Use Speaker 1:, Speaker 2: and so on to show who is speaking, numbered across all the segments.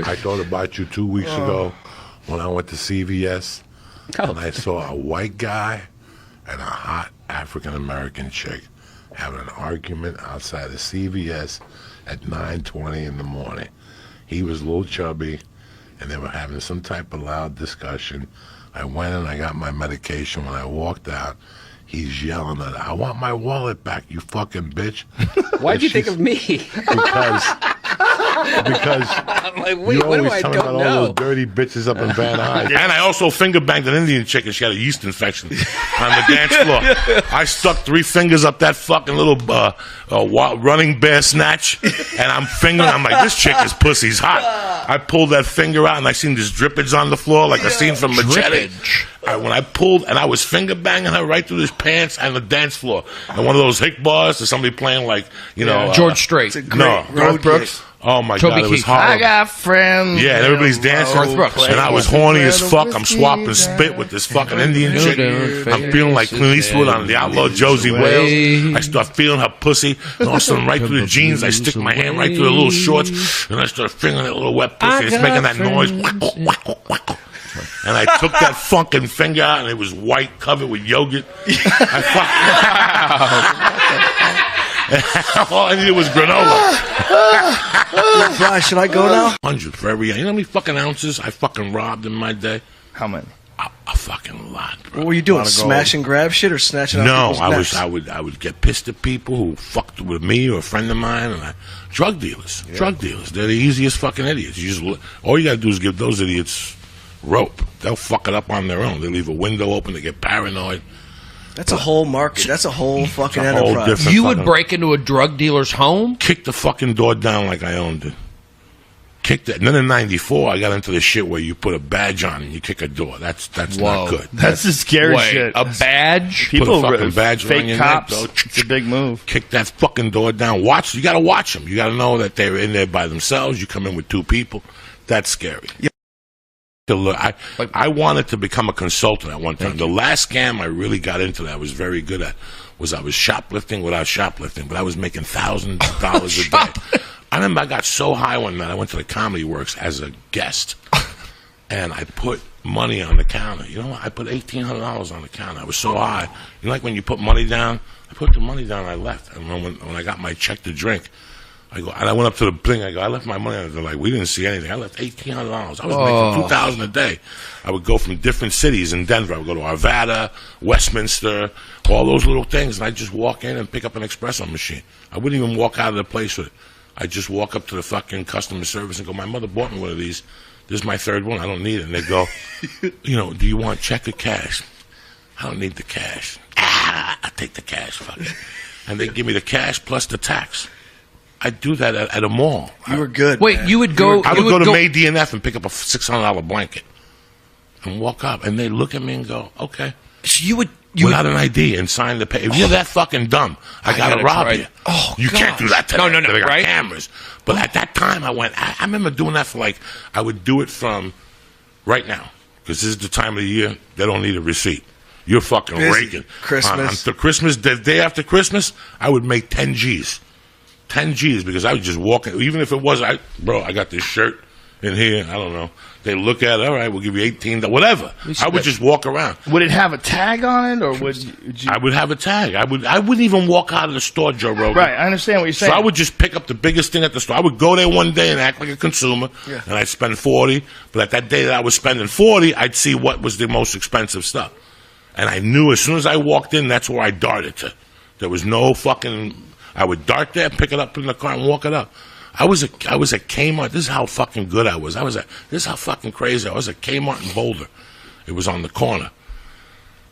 Speaker 1: I thought about you 2 weeks ago when I went to CVS and I saw a white guy and a hot African-American chick having an argument outside of CVS at 9:20 in the morning. He was a little chubby and they were having some type of loud discussion. I went and I got my medication. When I walked out, he's yelling at her, "I want my wallet back, you fucking bitch."
Speaker 2: Why'd you think of me?
Speaker 1: Because
Speaker 2: I'm like, wait,
Speaker 1: you
Speaker 2: what do
Speaker 1: always
Speaker 2: I
Speaker 1: talking
Speaker 2: don't
Speaker 1: about all
Speaker 2: know?
Speaker 1: those dirty bitches up in Van Nuys. And I also finger banged an Indian chick and she had a yeast infection on the dance floor. I stuck 3 fingers up that fucking little running bear snatch, and I'm fingering. I'm like, this chick is pussy's hot. I pulled that finger out and I seen this drippage on the floor like a scene from Machete. When I pulled, and I was finger banging her right through his pants and the dance floor. And one of those hick bars to somebody playing like, you know.
Speaker 3: George Strait.
Speaker 1: Garth Brooks. Oh my
Speaker 3: Toby
Speaker 1: God, it was
Speaker 3: Keith.
Speaker 1: horrible.
Speaker 3: I got friends.
Speaker 1: Yeah, and everybody's dancing.
Speaker 3: Garth Brooks.
Speaker 1: And I was horny as fuck. I'm swapping spit with this fucking Indian chick. I'm feeling like Clint Eastwood on the Outlaw Josie Wales. I start feeling her pussy. And all of a sudden, right through the jeans, I stick my hand right through the little shorts. And I start fingering that little wet pussy. It's making that noise. And I took that fucking finger out, and it was white, covered with yogurt. All I needed was granola.
Speaker 4: Brian, should I go now?
Speaker 1: 100 for every. You know how many fucking ounces I fucking robbed in my day?
Speaker 3: How many?
Speaker 1: A fucking lot, bro.
Speaker 4: What were you doing? Smash and grab shit or snatching out
Speaker 1: No,
Speaker 4: people's necks?
Speaker 1: I would get pissed at people who fucked with me or a friend of mine, and drug dealers. Yeah. Drug dealers. They're the easiest fucking idiots. All you gotta do is give those idiots rope. They'll fuck it up on their own. They leave a window open. They get paranoid.
Speaker 4: That's a whole market. That's a whole fucking enterprise.
Speaker 3: You would break into a drug dealer's home?
Speaker 1: Kick the fucking door down like I owned it. Kicked it. And then in '94, I got into the shit where you put a badge on and you kick a door. That's not good.
Speaker 5: That's the scary shit.
Speaker 3: A badge?
Speaker 5: People
Speaker 1: put a fucking badge
Speaker 5: fake
Speaker 1: on your
Speaker 5: cops.
Speaker 1: neck,
Speaker 5: It's a big move.
Speaker 1: Kick that fucking door down. Watch. You got to watch them. You got to know that they're in there by themselves. You come in with 2 people. That's scary. Yeah. I wanted to become a consultant at one time. The last scam I really got into that I was very good at was I was shoplifting without shoplifting, but I was making $1,000 a day. I remember I got so high one night, I went to the Comedy Works as a guest, and I put money on the counter. You know what? I put $1,800 on the counter. I was so high. You know, like when you put money down? I put the money down and I left. And when I got my check to drink, I go, and I went up to the thing. I go, I left my money. And they're like, we didn't see anything. I left $1,800. I was making $2,000 a day. I would go from different cities in Denver. I would go to Arvada, Westminster, all those little things, and I'd just walk in and pick up an espresso machine. I wouldn't even walk out of the place with it. I'd just walk up to the fucking customer service and go, my mother bought me one of these. This is my 3rd one. I don't need it. And they go, you know, do you want check or cash? I don't need the cash. I'll take the cash. Fuck it. And they give me the cash plus the tax. I'd do that at a mall.
Speaker 4: You were good.
Speaker 3: Wait,
Speaker 4: man.
Speaker 3: you would go.
Speaker 1: I would go to May DNF and pick up a $600 blanket and walk up, and they look at me and go, "Okay." Without an ID and sign the pay. If you're that fucking dumb, I gotta rob you.
Speaker 4: Oh,
Speaker 1: you can't do that today.
Speaker 3: No,
Speaker 1: They got
Speaker 3: right?
Speaker 1: cameras. But at that time, I remember doing that for I would do it from right now because this is the time of the year they don't need a receipt. You're fucking raking.
Speaker 4: Christmas.
Speaker 1: On the day after Christmas, I would make 10 G's. 10 G's because I was just walking. Even if it was, I got this shirt in here. I don't know. They look at it. All right, we'll give you $18. Whatever. I would just walk around.
Speaker 5: Would it have a tag on it, or would you?
Speaker 1: I would have a tag. I wouldn't even walk out of the store, Joe Rogan.
Speaker 5: Right, I understand what you're saying.
Speaker 1: So I would just pick up the biggest thing at the store. I would go there one day and act like a consumer, and I'd spend $40. But at that day that I was spending $40, I'd see what was the most expensive stuff. And I knew as soon as I walked in, that's where I darted to. There was no fucking. I would dart there, pick it up in the car, and walk it up. I was at Kmart. This is how fucking good I was. This is how fucking crazy I was at Kmart in Boulder. It was on the corner.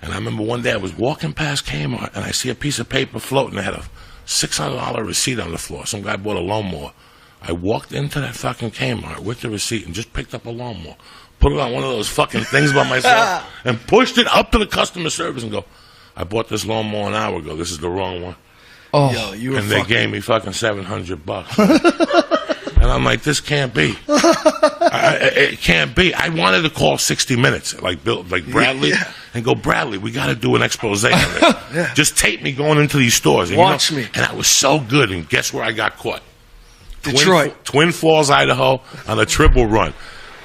Speaker 1: And I remember one day I was walking past Kmart, and I see a piece of paper floating. It had a $600 receipt on the floor. Some guy bought a lawnmower. I walked into that fucking Kmart with the receipt and just picked up a lawnmower, put it on one of those fucking things by myself, and pushed it up to the customer service and go, I bought this lawnmower an hour ago. This is the wrong one.
Speaker 4: Oh, yo, you were
Speaker 1: and they gave me fucking $700. And I'm like, this can't be. It can't be. I wanted to call 60 Minutes, like Bradley, and go, Bradley, we got to do an expose on this. Just tape me going into these stores. And,
Speaker 4: Watch me.
Speaker 1: And I was so good. And guess where I got caught?
Speaker 4: Detroit.
Speaker 1: Twin Falls, Idaho, on a triple run.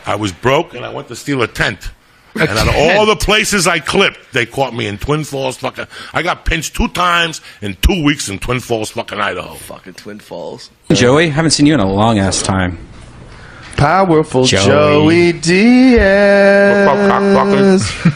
Speaker 1: I was broke, and I went to steal a tent. And out of all the places I clipped, they caught me in Twin Falls, fucking. I got pinched 2 times in 2 weeks in Twin Falls, fucking Idaho.
Speaker 4: Fucking Twin Falls.
Speaker 6: Joey, haven't seen you in a long ass time.
Speaker 5: Powerful
Speaker 6: Joey.
Speaker 5: Joey Diaz.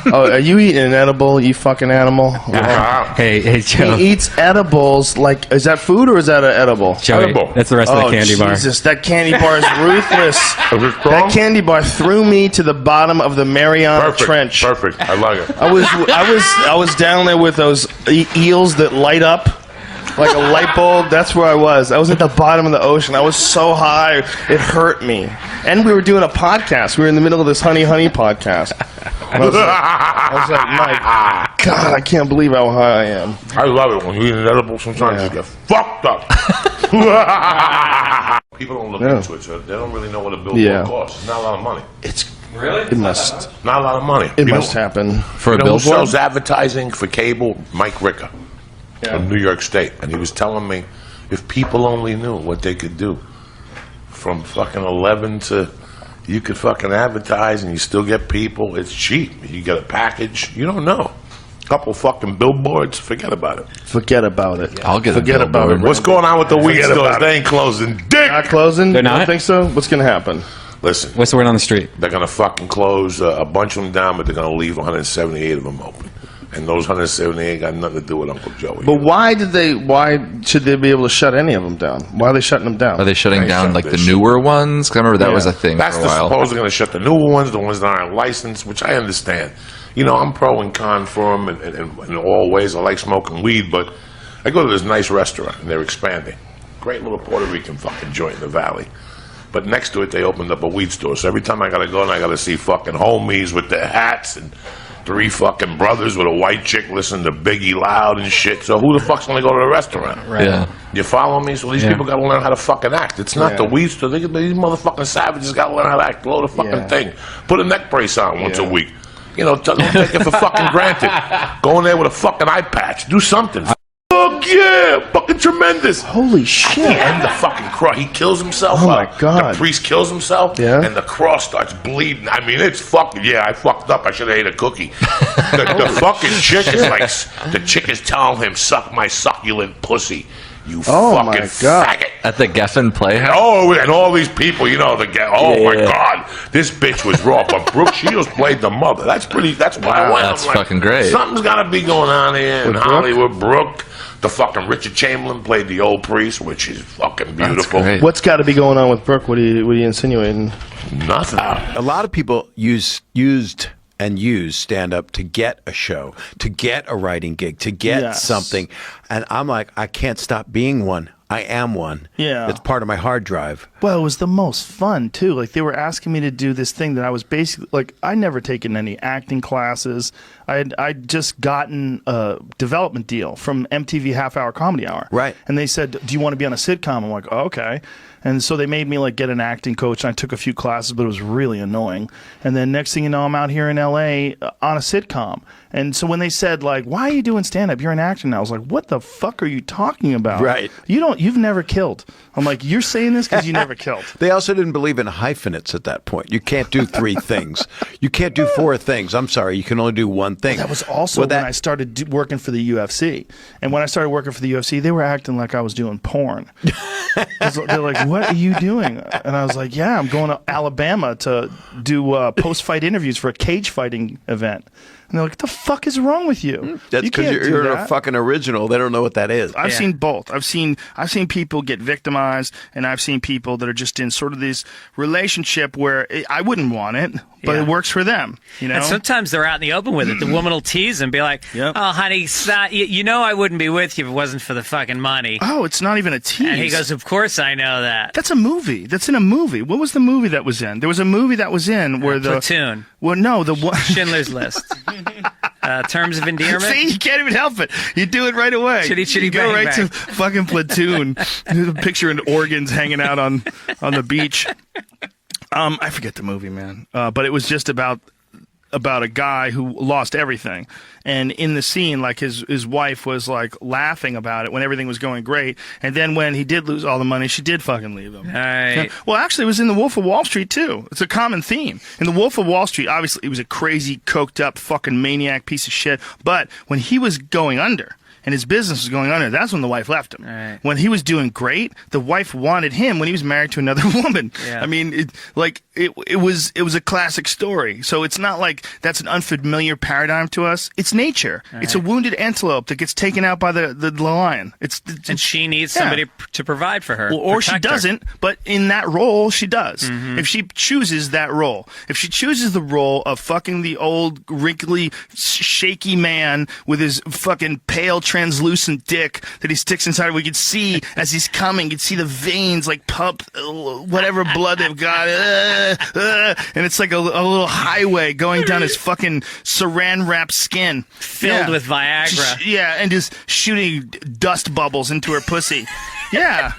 Speaker 5: Oh, are you eating an edible, you fucking animal?
Speaker 6: Hey, Joe.
Speaker 5: He eats edibles. Like, is that food or is that an edible?
Speaker 6: Joey,
Speaker 1: edible.
Speaker 6: that's the rest of the candy bar.
Speaker 5: Jesus, that candy bar is ruthless.
Speaker 1: Is it strong?
Speaker 5: That candy bar threw me to the bottom of the Mariana Trench.
Speaker 1: Perfect. I like it.
Speaker 5: I was down there with those eels that light up like a light bulb. That's where I was. I was at the bottom of the ocean. I was so high, it hurt me. And we were doing a podcast. We were in the middle of this Honey podcast. I was like, my God, I can't believe how high I am.
Speaker 1: I love it when you eat an edible. Sometimes you get fucked up. People don't look into it, so they don't really know what a billboard costs. It's not a lot of money.
Speaker 5: It must.
Speaker 1: Not a lot of money.
Speaker 5: It must happen.
Speaker 3: For a
Speaker 1: Who
Speaker 3: billboard?
Speaker 1: sells advertising for cable? Mike Ricker from New York State. And he was telling me if people only knew what they could do from fucking 11 to you could fucking advertise and you still get people. It's cheap. You get a package. You don't know. Couple fucking billboards. Forget about it.
Speaker 5: Forget about it.
Speaker 3: I'll get a
Speaker 5: Forget about
Speaker 3: billboard.
Speaker 5: it.
Speaker 1: What's going on with the weed
Speaker 5: Forget
Speaker 1: stores?
Speaker 5: about
Speaker 1: They ain't closing. Dick!
Speaker 5: Not closing?
Speaker 6: They're
Speaker 5: You don't
Speaker 6: not?
Speaker 5: think so? What's going to happen?
Speaker 1: Listen,
Speaker 6: What's the word on the street?
Speaker 1: they're going to fucking close a bunch of them down, but they're going to leave 178 of them open. And those 178 got nothing to do with Uncle Joey.
Speaker 5: But why should they be able to shut any of them down? Why are they shutting them down?
Speaker 7: Are they shutting
Speaker 1: They
Speaker 7: down
Speaker 1: shut
Speaker 7: like the
Speaker 1: this
Speaker 7: newer ones? 'Cause I remember that was a thing
Speaker 1: That's
Speaker 7: for a while.
Speaker 1: supposedly going to shut the newer ones, the ones that aren't licensed, which I understand. You know, I'm pro and con for them in all ways. I like smoking weed, but I go to this nice restaurant, and they're expanding. Great little Puerto Rican fucking joint in the valley. But next to it, they opened up a weed store. So every time I got to go and I got to see fucking homies with their hats and 3 fucking brothers with a white chick listening to Biggie loud and shit. So who the fuck's going to go to the restaurant?
Speaker 7: Yeah.
Speaker 1: You follow me? So these people got to learn how to fucking act. It's not the weed store. These motherfucking savages got to learn how to act. Blow the fucking thing. Put a neck brace on once a week. You know, don't take it for fucking granted. Go in there with a fucking eye patch. Do something. Fuck yeah! Fucking tremendous.
Speaker 5: Holy shit.
Speaker 1: At the end, the fucking cross, he kills himself.
Speaker 5: Oh, my God.
Speaker 1: The priest kills himself, and the cross starts bleeding. I mean, it's fucking, I fucked up. I should have ate a cookie. The fucking chick is like, the chick is telling him, suck my succulent pussy. You fucking faggot.
Speaker 7: At the Geffen Playhouse?
Speaker 1: Oh, and all these people, you know, my God, this bitch was raw. But Brooke Shields played the mother. That's why I went.
Speaker 7: That's
Speaker 1: I'm like,
Speaker 7: fucking great.
Speaker 1: Something's got to be going on here in Hollywood. Brooke, the fucking Richard Chamberlain played the old priest, which is fucking beautiful.
Speaker 7: great.
Speaker 5: What's got to be going on with Brooke? What are you insinuating?
Speaker 1: Nothing.
Speaker 8: A lot of people used stand-up to get a show, to get a writing gig, to get something. And I'm like, I can't stop being one. I am one.
Speaker 5: Yeah.
Speaker 8: It's part of my hard drive.
Speaker 9: Well, it was the most fun, too. Like, they were asking me to do this thing that I was basically, like, I'd never taken any acting classes. I'd just gotten a development deal from MTV Half Hour Comedy Hour.
Speaker 8: Right.
Speaker 9: And they said, do you want to be on a sitcom? I'm like, oh, okay. And so they made me, like, get an acting coach, and I took a few classes, but it was really annoying. And then next thing you know, I'm out here in L.A. On a sitcom. And so when they said, like, why are you doing stand-up? You're an actor now. I was like, what the fuck are you talking about?
Speaker 8: Right.
Speaker 9: You've never killed. I'm like, you're saying this because you never killed.
Speaker 8: They also didn't believe in hyphenates at that point. You can't do 3 things. You can't do 4 things. I'm sorry. You can only do one thing.
Speaker 9: That was also when I started working for the UFC. And when I started working for the UFC, they were acting like I was doing porn. They're like, what are you doing? And I was like, yeah, I'm going to Alabama to do post-fight interviews for a cage fighting event. And they're like, what the fuck is wrong with you?
Speaker 8: That's because you're a fucking original. They don't know what that is.
Speaker 9: I've seen both. I've seen people get victimized, and I've seen people that are just in sort of this relationship where I wouldn't want it, but it works for them. You know.
Speaker 2: And sometimes they're out in the open with it. The woman will tease and be like, "Oh, honey, you know I wouldn't be with you if it wasn't for the fucking money."
Speaker 9: Oh, it's not even a tease.
Speaker 2: And he goes, "Of course I know that."
Speaker 9: That's a movie. That's in a movie. What was the movie that was in? There was a movie that was in where the
Speaker 2: Platoon.
Speaker 9: Well, no, the one
Speaker 2: Schindler's List. Terms of endearment.
Speaker 9: See, you can't even help it. You do it right away.
Speaker 2: Chitty chitty
Speaker 9: you go
Speaker 2: bang,
Speaker 9: right
Speaker 2: bang.
Speaker 9: to fucking Platoon. There's a picture in organs hanging out on the beach. I forget the movie, man. But it was just about about a guy who lost everything. And in the scene, like his wife was like laughing about it when everything was going great. And then when he did lose all the money, she did fucking leave him.
Speaker 2: Right.
Speaker 9: Well, actually, it was in The Wolf of Wall Street too. It's a common theme. In The Wolf of Wall Street, obviously, he was a crazy, coked up, fucking maniac piece of shit. But when he was going under, and his business was going under, that's when the wife left him.
Speaker 2: Right.
Speaker 9: When he was doing great, the wife wanted him when he was married to another woman.
Speaker 2: Yeah.
Speaker 9: I mean, it was a classic story. So it's not like that's an unfamiliar paradigm to us. It's nature.
Speaker 2: Right.
Speaker 9: It's a wounded antelope that gets taken out by the lion.
Speaker 2: And she needs somebody to provide for her.
Speaker 9: Or she
Speaker 2: protect her.
Speaker 9: doesn't, but in that role, she does.
Speaker 2: Mm-hmm.
Speaker 9: If she chooses that role. If she chooses the role of fucking the old, wrinkly, shaky man with his fucking pale, translucent dick that he sticks inside, we could see as he's coming, you'd see the veins like pump whatever blood they've got. And it's like a little highway going down his fucking saran-wrapped skin.
Speaker 2: Filled with Viagra.
Speaker 9: Yeah, and just shooting dust bubbles into her pussy. Yeah.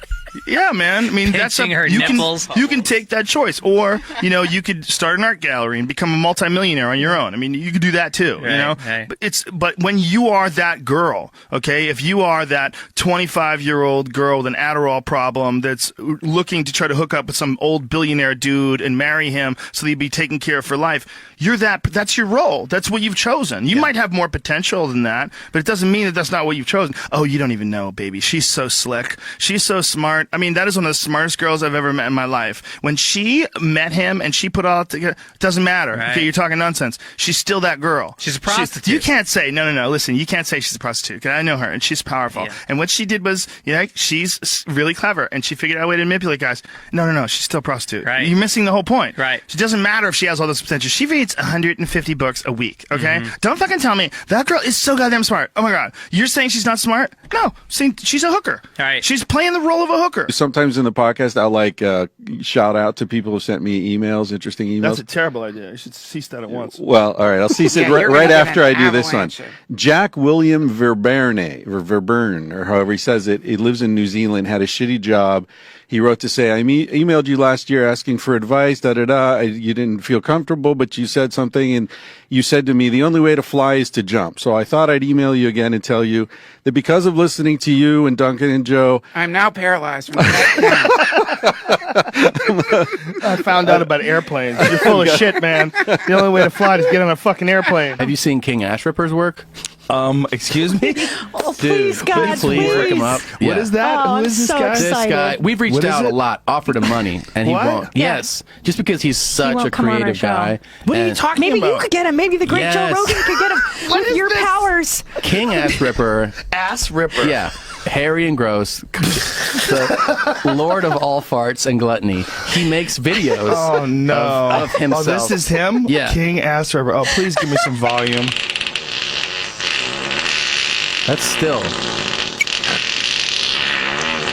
Speaker 9: Yeah, man. I mean,
Speaker 2: Pinching her nipples.
Speaker 9: You can take that choice, or you could start an art gallery and become a multimillionaire on your own. I mean, you could do that too.
Speaker 2: Right.
Speaker 9: But when you are that girl, okay, if you are that 25-year-old girl with an Adderall problem that's looking to try to hook up with some old billionaire dude and marry him so that you'd be taken care of for life, that's your role. That's what you've chosen. You might have more potential than that, but it doesn't mean that that's not what you've chosen. Oh, you don't even know, baby. She's so slick. She's so smart. I mean, that is one of the smartest girls I've ever met in my life. When she met him and she put all together, it doesn't matter.
Speaker 2: Right.
Speaker 9: Okay, you're talking nonsense. She's still that girl.
Speaker 2: She's a prostitute.
Speaker 9: You can't say, no, listen, you can't say she's a prostitute. 'Cause I know her, and she's powerful.
Speaker 2: Yeah.
Speaker 9: And what she did was, she's really clever, and she figured out a way to manipulate guys. No, she's still a prostitute.
Speaker 2: Right.
Speaker 9: You're missing the whole point.
Speaker 2: Right.
Speaker 9: It doesn't matter if she has all this potential. She reads 150 books a week, okay?
Speaker 2: Mm-hmm.
Speaker 9: Don't fucking tell me. That girl is so goddamn smart. Oh my God. You're saying she's not smart? No. She's a hooker.
Speaker 2: All right.
Speaker 9: She's playing the role of a hooker.
Speaker 10: Sometimes in the podcast, I'll shout out to people who sent me emails, interesting emails.
Speaker 9: That's a terrible idea. You should cease that at once.
Speaker 10: Well, all right. I'll cease it right after I do this one. Jack William Verberne, or however he says it, he lives in New Zealand, had a shitty job. He wrote to say, I emailed you last year asking for advice, you didn't feel comfortable, but you said something, and you said to me, the only way to fly is to jump. So I thought I'd email you again and tell you that because of listening to you and Duncan and Joe,
Speaker 11: I'm now paralyzed from the neck down.
Speaker 9: I found out about airplanes. You're full of shit, man. The only way to fly is get on a fucking airplane.
Speaker 12: Have you seen King Ash Ripper's work?
Speaker 11: Excuse me?
Speaker 13: Oh, please, God,
Speaker 12: please look him up.
Speaker 11: What is that?
Speaker 13: Oh,
Speaker 11: Who is this
Speaker 13: I'm so
Speaker 11: guy?
Speaker 13: excited.
Speaker 12: This guy, we've reached out a lot, offered him money, and he
Speaker 9: What?
Speaker 12: won't.
Speaker 13: Yeah.
Speaker 12: Yes, just because he's such
Speaker 13: won't
Speaker 12: a
Speaker 13: come on our
Speaker 12: creative
Speaker 13: show.
Speaker 12: guy.
Speaker 9: What are you
Speaker 12: And
Speaker 9: talking
Speaker 13: Maybe
Speaker 9: about?
Speaker 13: you could get him. Maybe the great Joe
Speaker 12: Yes.
Speaker 13: Rogan could get him with your powers.
Speaker 12: King Ash Ripper,
Speaker 9: Ass ripper.
Speaker 12: yeah, hairy and gross, the Lord of all farts and gluttony. He makes videos
Speaker 9: Oh, no.
Speaker 12: of himself.
Speaker 9: Oh, this is him?
Speaker 12: Yeah.
Speaker 9: King Ass Ripper. Oh, please give me some volume.
Speaker 12: That's still.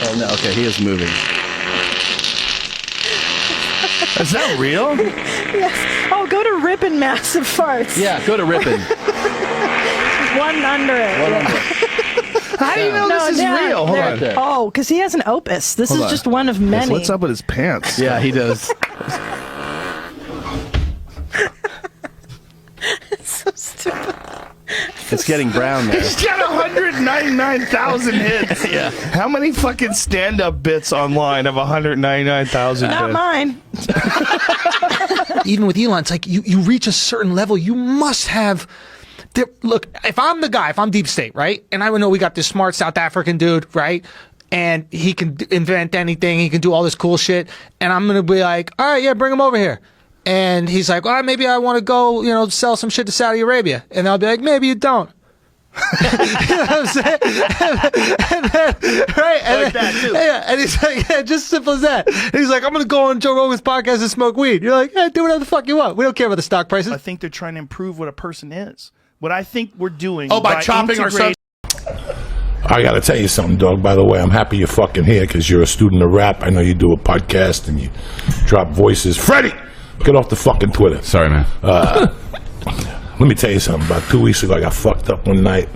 Speaker 12: Oh no! Okay, he is moving.
Speaker 9: Is that real?
Speaker 13: Yes. Oh, go to Rippin' Massive Farts.
Speaker 12: Yeah, go to Rippin'.
Speaker 13: One under it.
Speaker 9: How do you know this is real? Hold on.
Speaker 12: There.
Speaker 13: Oh, because he has an opus. This
Speaker 9: Hold
Speaker 13: is
Speaker 9: on.
Speaker 13: just one of many.
Speaker 9: What's up with his pants?
Speaker 12: Yeah, he does.
Speaker 13: So stupid.
Speaker 12: It's getting brown there.
Speaker 9: He's got 199,000 hits.
Speaker 12: Yeah.
Speaker 9: How many fucking stand-up bits online of 199,000
Speaker 13: Not
Speaker 9: hits?
Speaker 13: mine.
Speaker 14: Even with Elon, it's like you reach a certain level, you must have. Look, if I'm the guy, if I'm Deep State, right, and I know we got this smart South African dude, right, and he can invent anything, he can do all this cool shit, and I'm gonna be like, all right, yeah, bring him over here. And he's like, well, maybe I want to go, sell some shit to Saudi Arabia. And I'll be like, maybe you don't. You know what I'm saying? And then, right? And
Speaker 9: Like that, too.
Speaker 14: Yeah, and he's like, yeah, just simple as that. And he's like, I'm going to go on Joe Rogan's podcast and smoke weed. You're like, yeah, do whatever the fuck you want. We don't care about the stock prices.
Speaker 9: I think they're trying to improve what a person is. What I think we're doing
Speaker 14: by chopping ourselves.
Speaker 1: I gotta tell you something, dog. By the way, I'm happy you're fucking here because you're a student of rap. I know you do a podcast and you drop voices. Freddie, get off the fucking Twitter.
Speaker 6: Sorry, man.
Speaker 1: Let me tell you something. About 2 weeks ago, I got fucked up one night,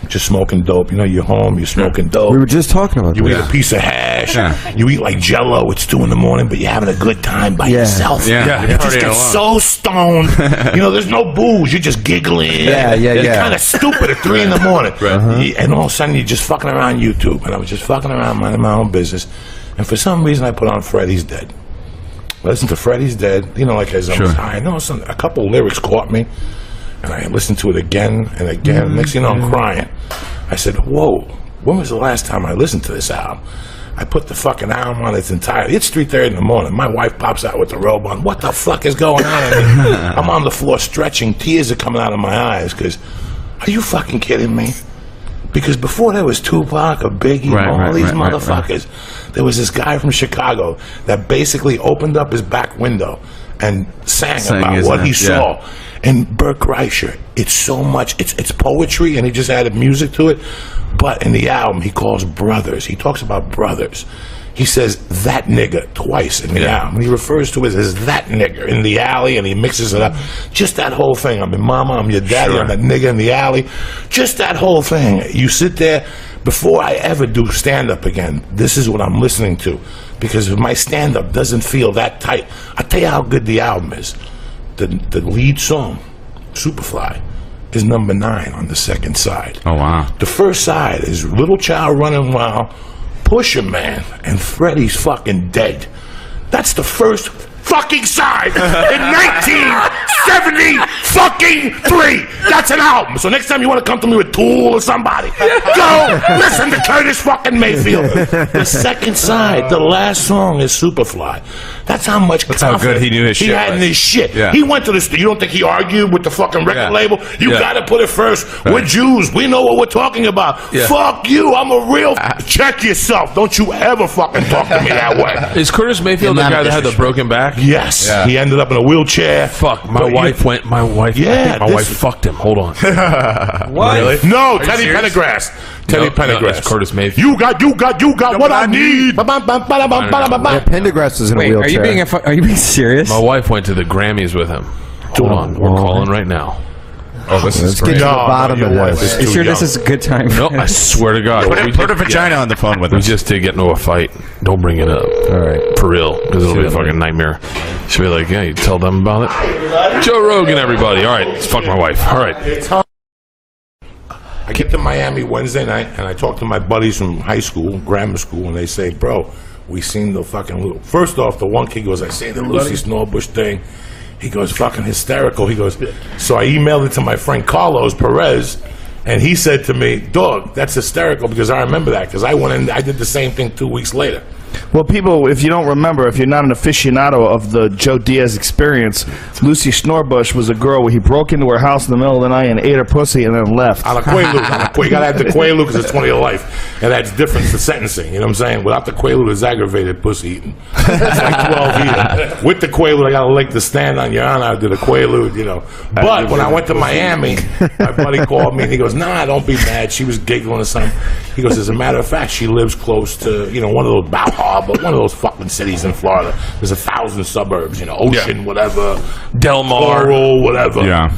Speaker 1: just smoking dope. You know, you're home, you're smoking dope.
Speaker 15: We were just talking about
Speaker 1: You
Speaker 15: that.
Speaker 1: eat a piece of hash. You eat like Jello. It's 2 a.m, but you're having a good time by yourself. You just get so stoned. You know, there's no booze. You're just giggling. You're kind of stupid at 3 a.m. And all of a sudden, you're just fucking around YouTube. And I was just fucking around, minding my own business. And for some reason, I put on Freddy's Dead. I listened to Freddy's Dead. You know, like as I was high. I know a couple lyrics caught me. And I listened to it again and again. Next thing you know, I'm crying. I said, whoa, when was the last time I listened to this album? I put the fucking album on its entirety. It's 3:30 in the morning. My wife pops out with the robe on. What the fuck is going on? I'm on the floor stretching. Tears are coming out of my eyes because, are you fucking kidding me? Because before there was Tupac or Biggie, all these motherfuckers, there was this guy from Chicago that basically opened up his back window and sang about what he saw. And Bert Kreischer, it's so much, it's poetry, and he just added music to it. But in the album, he calls brothers. He talks about brothers. He says that nigga twice in the album. He refers to it as that nigger in the alley, and he mixes it up. Just that whole thing. I'm your mama, I'm your daddy, I'm that nigga in the alley. Just that whole thing. You sit there, before I ever do stand-up again, this is what I'm listening to. Because if my stand-up doesn't feel that tight, I'll tell you how good the album is. The lead song, Superfly, is number 9 on the second side.
Speaker 16: Oh, wow.
Speaker 1: The first side is Little Child Running Wild, Pusha Man, and Freddie's fucking Dead. That's the first fucking side in 1973. That's an album. So next time you want to come to me with Tool or somebody, go listen to Curtis fucking Mayfield. The second side, the last song is Superfly. That's how much confidence
Speaker 16: good he knew his shit
Speaker 1: had in his shit.
Speaker 16: Yeah.
Speaker 1: He went to the You don't think he argued with the fucking record label? You gotta put it first. We're Jews. We know what we're talking about. Fuck you. I'm a real... Check yourself. Don't you ever fucking talk to me that way.
Speaker 17: Is Curtis Mayfield the guy that had the broken back?
Speaker 1: Yes. He ended up in a wheelchair.
Speaker 17: Fuck. My wife fucked him. Hold on.
Speaker 1: What? Really? No, Teddy Pendergrass. Teddy Pendergrass.
Speaker 17: Curtis Mayfield.
Speaker 1: You got what I need.
Speaker 15: Pendergrass is in a wheelchair.
Speaker 6: Are you being serious?
Speaker 17: My wife went to the Grammys with him. Hold on. We're calling right now.
Speaker 16: Oh, this is
Speaker 15: Let's get to the bottom of this.
Speaker 6: Are you sure this is a good time?
Speaker 17: No, I swear to God.
Speaker 16: Put a vagina on the phone with
Speaker 17: us.
Speaker 16: us.
Speaker 17: We just did get into a fight. Don't bring it up. All right. For real. Because it'll be a fucking nightmare. She'll be like, yeah, you tell them about it. Joe Rogan, everybody. All right. Let's fuck my wife. All right.
Speaker 1: I get to Miami Wednesday night, and I talk to my buddies from high school, grammar school, and they say, bro, we seen the fucking... First off, the one kid goes, I seen the Lucy Snowbush thing. He goes, fucking hysterical. He goes, so I emailed it to my friend Carlos Perez, and he said to me, dog, that's hysterical, because I remember that, because I went in, I did the same thing 2 weeks later.
Speaker 9: Well, people, if you don't remember, if you're not an aficionado of the Joe Diaz experience, Lucy Snorbush was a girl where he broke into her house in the middle of the night and ate her pussy and then left.
Speaker 1: On a Quaalude. You gotta have the Quaalude because it's 20 to life. And that's different for sentencing. You know what I'm saying? Without the Quaalude, it's aggravated pussy eating. It's like 12 eating. With the Quaalude, I got a leg to stand on. Your Honor, I did a Quaalude, you know. But when I went to Miami, my buddy called me and he goes, nah, don't be mad. She was giggling or something. He goes, as a matter of fact, she lives close to, you know, one of those but one of those fucking cities in Florida. There's 1,000 suburbs, you know, Ocean, whatever,
Speaker 17: Del Mar,
Speaker 1: Coral, whatever.
Speaker 16: Yeah.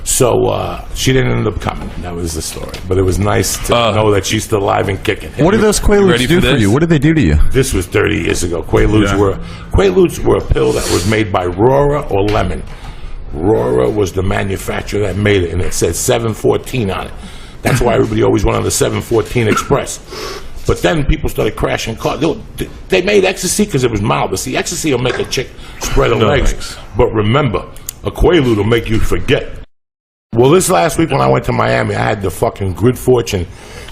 Speaker 1: So she didn't end up coming. That was the story. But it was nice to know that she's still alive and kicking.
Speaker 16: What did those Quaaludes do for you? What did they do to you?
Speaker 1: This was 30 years ago. Quaaludes were a pill that was made by Rora or Lemon. Rora was the manufacturer that made it, and it said 714 on it. That's why everybody always went on the 714 Express. But then people started crashing cars. They made ecstasy because it was mild. But see, ecstasy will make a chick spread her legs. But remember, a Quaalude will make you forget. Well, this last week when I went to Miami, I had the fucking good fortune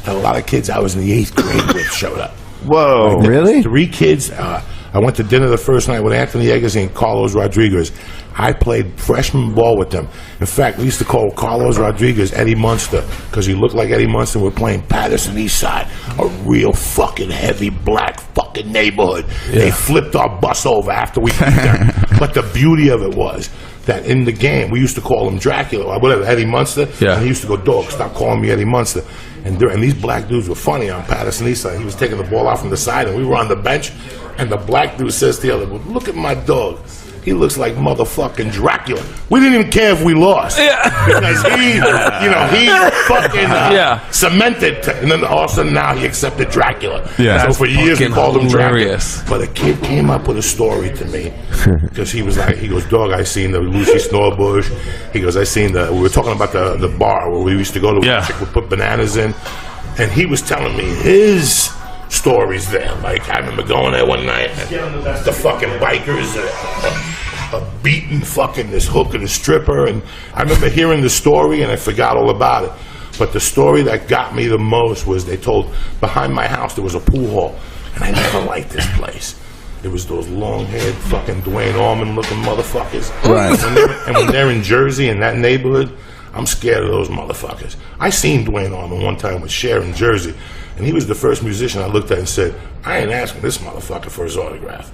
Speaker 1: that a lot of kids I was in the 8th grade with showed up.
Speaker 9: Whoa,
Speaker 1: like,
Speaker 9: really?
Speaker 1: 3 kids. I went to dinner the first night with Anthony Eggers and Carlos Rodriguez. I played freshman ball with them. In fact, we used to call Carlos Rodriguez Eddie Munster because he looked like Eddie Munster. We're playing Patterson East Side, a real fucking heavy black fucking neighborhood. Yeah. They flipped our bus over after we beat them. But the beauty of it was that in the game, we used to call him Dracula or whatever, Eddie Munster. Yeah. And he used to go, dog, stop calling me Eddie Munster. And these black dudes were funny on Patterson East Side. He was taking the ball out from the side, and we were on the bench. And the black dude says to the other, well, look at my dog. he looks like motherfucking Dracula. We didn't even care if we lost. Because he fucking cemented, and then all of a sudden now he accepted Dracula.
Speaker 17: Yeah.
Speaker 1: So for years we called him
Speaker 17: hilarious.
Speaker 1: Dracula. But a kid came up with a story to me. Because he was like, he goes, dog, I seen the Lucy Snorebush. He goes, I seen we were talking about the bar where we used to go to, where the chick would put bananas in. And he was telling me his stories there. Like, I remember going there one night, and the fucking bikers beating fucking this hooker, this stripper, and I remember hearing the story, and I forgot all about it. But the story that got me the most was they told behind my house there was a pool hall, and I never liked this place. It was those long-haired fucking Dwayne Allman looking motherfuckers.
Speaker 15: Right.
Speaker 1: And when they're in Jersey, in that neighborhood, I'm scared of those motherfuckers. I seen Dwayne Allman one time with Cher in Jersey, and he was the first musician I looked at and said, I ain't asking this motherfucker for his autograph.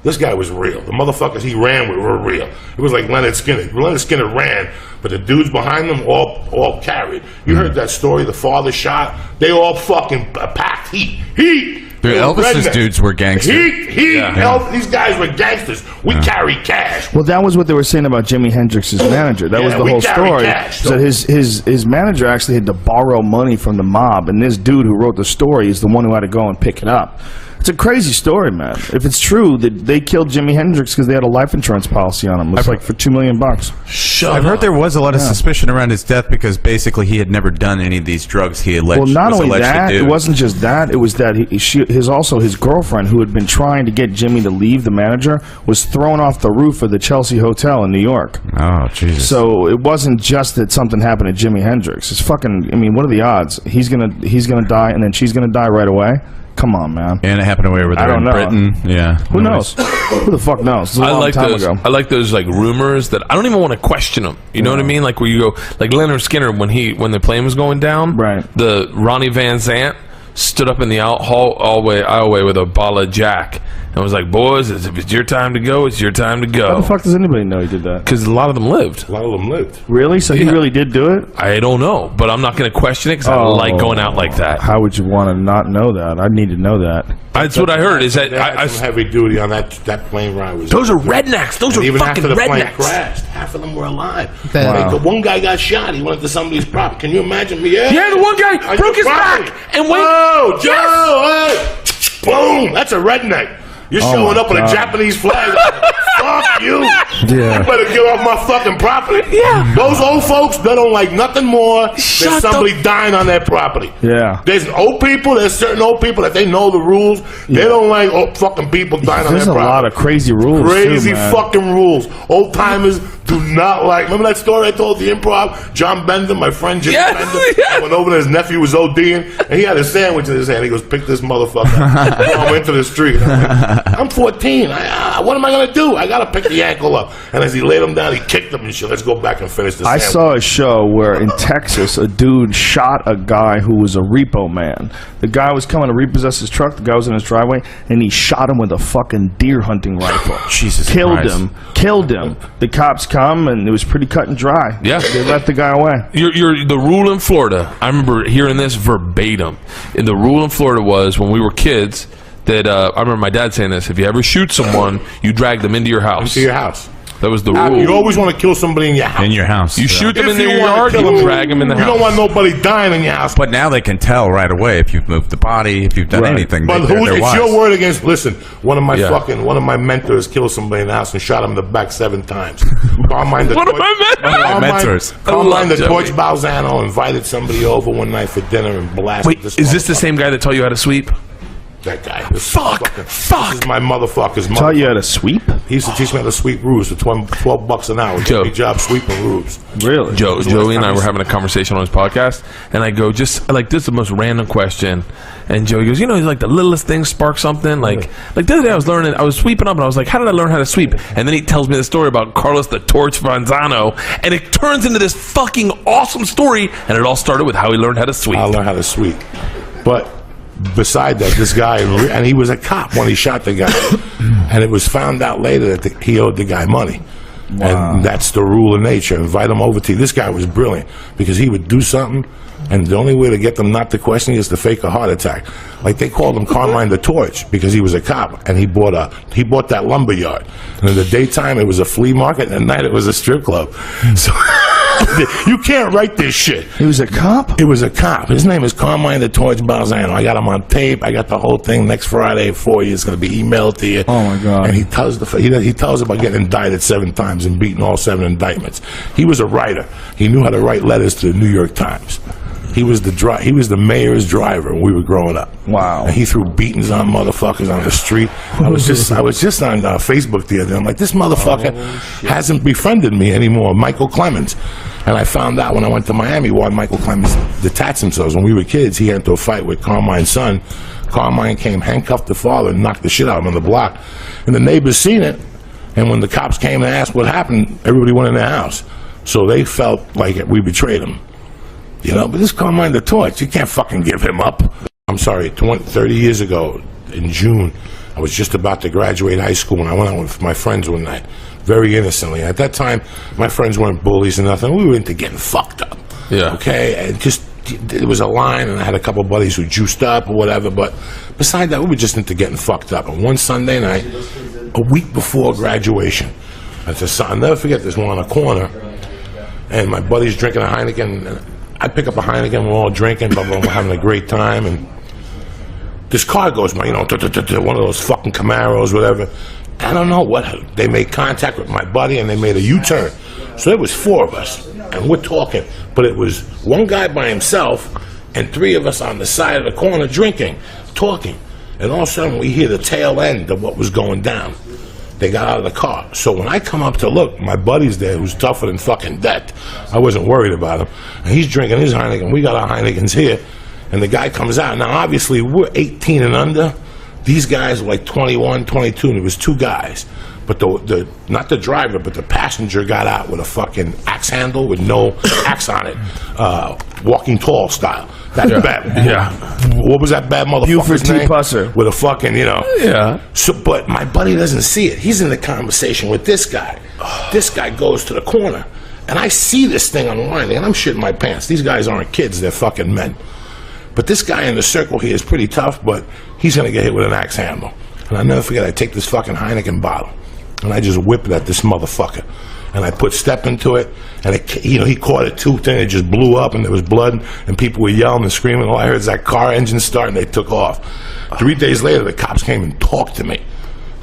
Speaker 1: This guy was real. The motherfuckers he ran with were real. It was like Leonard Skinner. Leonard Skinner ran, but the dudes behind him all carried. You heard that story, the father shot? They all fucking packed heat.
Speaker 16: Dude, Elvis's dudes were gangsters.
Speaker 1: These guys were gangsters. We carry cash.
Speaker 9: Well, that was what they were saying about Jimi Hendrix's manager. That was the whole story. So his manager actually had to borrow money from the mob, and this dude who wrote the story is the one who had to go and pick it up. It's a crazy story, man. If it's true that they killed Jimi Hendrix because they had a life insurance policy on him, it was like for $2 million.
Speaker 16: I've heard there was a lot of suspicion around his death because basically he had never done any of these drugs he alleged.
Speaker 9: Well, not only that,
Speaker 16: to do.
Speaker 9: it wasn't just that. It was that his girlfriend, who had been trying to get Jimmy to leave the manager, was thrown off the roof of the Chelsea Hotel in New York.
Speaker 16: Oh, Jesus.
Speaker 9: So it wasn't just that something happened to Jimi Hendrix. It's fucking. I mean, what are the odds? He's gonna die, and then she's gonna die right away. Come on, man.
Speaker 16: And it happened over there in Britain. Yeah.
Speaker 9: Who knows? Who the fuck knows? This was a long time ago.
Speaker 17: I like those like rumors that I don't even want to question them. You know what I mean? Like where you go, like Leonard Skinner when the plane was going down.
Speaker 9: Right.
Speaker 17: The Ronnie Van Zant stood up in the aisleway with a bottle of Jack and was like, "Boys, if it's your time to go, it's your time to go."
Speaker 9: How the fuck does anybody know he did that?
Speaker 17: Because a lot of them lived.
Speaker 9: Really? So he really did do it?
Speaker 17: I don't know, but I'm not going to question it because I like going out like that.
Speaker 9: How would you want to not know that? I need to know that.
Speaker 17: That's what I heard. Is that
Speaker 1: I some heavy duty on that plane ride?
Speaker 17: Those are rednecks. Those are
Speaker 1: even
Speaker 17: fucking
Speaker 1: after the plane
Speaker 17: rednecks.
Speaker 1: crashed, half of them were alive.
Speaker 9: Wow.
Speaker 1: Like, one guy got shot. He went into somebody's property. Can you imagine me?
Speaker 17: Yeah, the one guy broke his back and went.
Speaker 1: Oh, Joe! Hey. Boom! That's a redneck. You're showing up with a Japanese flag. Fuck you.
Speaker 9: Yeah.
Speaker 1: You better get off my fucking property.
Speaker 17: Yeah.
Speaker 1: Those old folks, they don't like nothing more than somebody dying on their property.
Speaker 9: Yeah.
Speaker 1: There's certain old people that they know the rules. Yeah. They don't like fucking people dying on their property.
Speaker 9: There's a lot of crazy rules.
Speaker 1: Crazy
Speaker 9: too, man.
Speaker 1: fucking rules. Old timers do not like. Remember that story I told the Improv? John Bender, my friend Jimmy Bender, went over there. His nephew was ODing, and he had a sandwich in his hand. He goes, "Pick this motherfucker." Throw him into the street. I'm 14. What am I gonna do? I gotta pick the ankle up. And as he laid him down, he kicked him and shit. Let's go back and finish the sandwich.
Speaker 9: I saw a show where in Texas, a dude shot a guy who was a repo man. The guy was coming to repossess his truck. The guy was in his driveway, and he shot him with a fucking deer hunting rifle.
Speaker 16: Jesus
Speaker 9: Killed
Speaker 16: Christ.
Speaker 9: him. The cops come, and it was pretty cut and dry.
Speaker 17: Yeah.
Speaker 9: They let the guy away.
Speaker 17: You're the rule in Florida. I remember hearing this verbatim. And the rule in Florida was when we were kids that I remember my dad saying this: if you ever shoot someone, you drag them into your house.
Speaker 1: Into your house.
Speaker 17: That was the rule.
Speaker 1: You always want to kill somebody in your house.
Speaker 16: In your house.
Speaker 17: You shoot them
Speaker 1: If
Speaker 17: in their
Speaker 1: you wanna
Speaker 17: yard,
Speaker 1: kill
Speaker 17: you
Speaker 1: them,
Speaker 17: drag them in the house.
Speaker 1: You don't want nobody dying in your house.
Speaker 16: But now they can tell right away if you've moved the body, if you've done anything.
Speaker 1: But it's your word against? Listen, one of my mentors killed somebody in the house and shot him in the back 7 times. Carmine the Torch Balzano invited somebody over one night for dinner and blasted.
Speaker 17: Wait, is this the same guy that taught you how to sweep?
Speaker 1: That guy.
Speaker 17: Fuck.
Speaker 1: This is my motherfucker's mother.
Speaker 9: Taught you how to sweep?
Speaker 1: He used to teach me how to sweep roofs for $12 an hour.
Speaker 17: Joe.
Speaker 1: Good job sweeping roofs.
Speaker 9: Really?
Speaker 17: Joey and I were having a conversation on his podcast, and I go, just like, this is the most random question. And Joey goes, like the littlest thing sparks something. Like the other day I was sweeping up, and I was like, how did I learn how to sweep? And then he tells me the story about Carlos the Torch Vanzano, and it turns into this fucking awesome story, and it all started with how he learned how to sweep.
Speaker 1: I learned how to sweep. But beside that, this guy, and he was a cop when he shot the guy, and it was found out later that he owed the guy money. And that's the rule of nature. Invite them over to you. This guy was brilliant because he would do something, and the only way to get them not to question you is to fake a heart attack. Like they called him Carmine the Torch because he was a cop, and he bought that lumber yard. And in the daytime, it was a flea market, and at night, it was a strip club. So you can't write this shit.
Speaker 9: He was a cop?
Speaker 1: It was a cop. His name is Carmine the Torch Balzano. I got him on tape. I got the whole thing. Next Friday for you. It's going to be emailed to you.
Speaker 9: Oh, my God.
Speaker 1: And he tells about getting indicted 7 times and beating all 7 indictments. He was a writer. He knew how to write letters to the New York Times. He was the mayor's driver when we were growing up.
Speaker 9: Wow.
Speaker 1: And he threw beatings on motherfuckers on the street. I was just on Facebook the other day. I'm like, this motherfucker hasn't befriended me anymore, Michael Clemens. And I found out when I went to Miami why Michael Clemens detached himself. When we were kids, he got into a fight with Carmine's son. Carmine came, handcuffed the father, and knocked the shit out of him on the block. And the neighbors seen it. And when the cops came and asked what happened, everybody went in their house. So they felt like we betrayed him. You know, but this Carmine the Torch, you can't fucking give him up. I'm sorry, 30 years ago in June, I was just about to graduate high school, and I went out with my friends one night, very innocently. At that time, my friends weren't bullies or nothing. We were into getting fucked up.
Speaker 17: Yeah.
Speaker 1: Okay? And just, it was a line, and I had a couple buddies who juiced up or whatever, but besides that, we were just into getting fucked up. And one Sunday night, a week before graduation, I'll never forget this, we're on a corner, and my buddy's drinking a Heineken, and I pick up a Heineken, we're all drinking, blah, blah, we're having a great time, and this car goes by, one of those fucking Camaros, whatever. I don't know what, they made contact with my buddy, and they made a U-turn. So there was 4 of us, and we're talking, but it was one guy by himself, and 3 of us on the side of the corner drinking, talking. And all of a sudden, we hear the tail end of what was going down. They got out of the car. So when I come up to look, my buddy's there who's tougher than fucking death. I wasn't worried about him. And he's drinking his Heineken. We got our Heinekens here. And the guy comes out. Now, obviously, we're 18 and under. These guys were like 21, 22, and it was 2 guys. But not the driver, but the passenger got out with a fucking axe handle with no axe on it. Walking tall style. That bad, what was that bad motherfucker's name?
Speaker 9: Pusser.
Speaker 1: With a fucking,
Speaker 17: Yeah.
Speaker 1: So, but my buddy doesn't see it. He's in the conversation with this guy. This guy goes to the corner, and I see this thing unwinding, and I'm shitting my pants. These guys aren't kids; they're fucking men. But this guy in the circle here is pretty tough, but he's gonna get hit with an axe handle. And I'll never forget. I take this fucking Heineken bottle, and I just whip it at this motherfucker. And I put step into it, and he caught it too, and it just blew up, and there was blood, and people were yelling and screaming. All I heard is that car engine start, and they took off. 3 days later, the cops came and talked to me.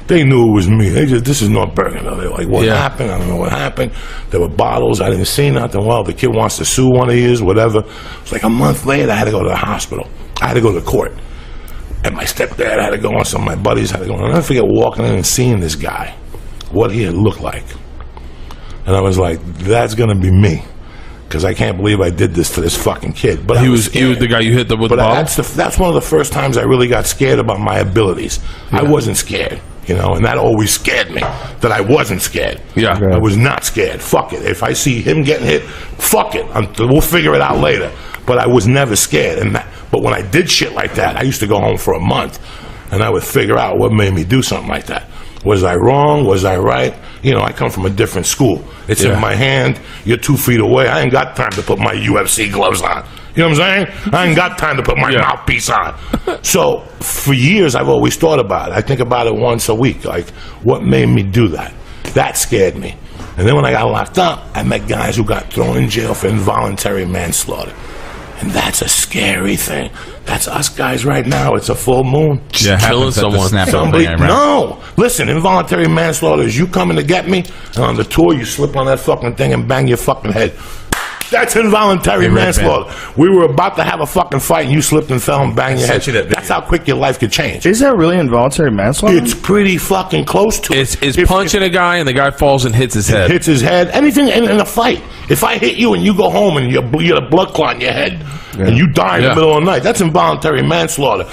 Speaker 1: They knew it was me. This is North Bergen. They're like, what happened? I don't know what happened. There were bottles. I didn't see nothing. Well, the kid wants to sue one of yours, whatever. It's like a month later, I had to go to the hospital. I had to go to court. And my stepdad had to go, and some of my buddies had to go. And I'll never forget walking in and seeing this guy, what he had looked like. And I was like, that's going to be me. Because I can't believe I did this to this fucking kid. But he was
Speaker 17: the guy you hit with the bottle?
Speaker 1: That's one of the first times I really got scared about my abilities. Yeah. I wasn't scared, and that always scared me, that I wasn't scared.
Speaker 17: Yeah.
Speaker 1: I was not scared. Fuck it. If I see him getting hit, fuck it. We'll figure it out later. But I was never scared. But when I did shit like that, I used to go home for a month, and I would figure out what made me do something like that. Was I wrong? Was I right? I come from a different school. It's in my hand. You're 2 feet away. I ain't got time to put my UFC gloves on. You know what I'm saying? I ain't got time to put my mouthpiece on. So for years, I've always thought about it. I think about it once a week. Like, what made me do that? That scared me. And then when I got locked up, I met guys who got thrown in jail for involuntary manslaughter. And that's a scary thing. That's us guys right now. It's a full moon.
Speaker 17: Yeah, killing someone.
Speaker 1: No. Listen, involuntary manslaughter is you coming to get me, and on the tour you slip on that fucking thing and bang your fucking head. That's involuntary manslaughter. We were about to have a fucking fight, and you slipped and fell and banged your head. That's how quick your life could change.
Speaker 9: Is that really involuntary manslaughter?
Speaker 1: It's pretty fucking close to it.
Speaker 17: It's punching a guy, and the guy falls and hits his head.
Speaker 1: Hits his head. Anything in a fight. If I hit you and you go home and you get a blood clot in your head, and you die in the middle of the night, that's involuntary manslaughter.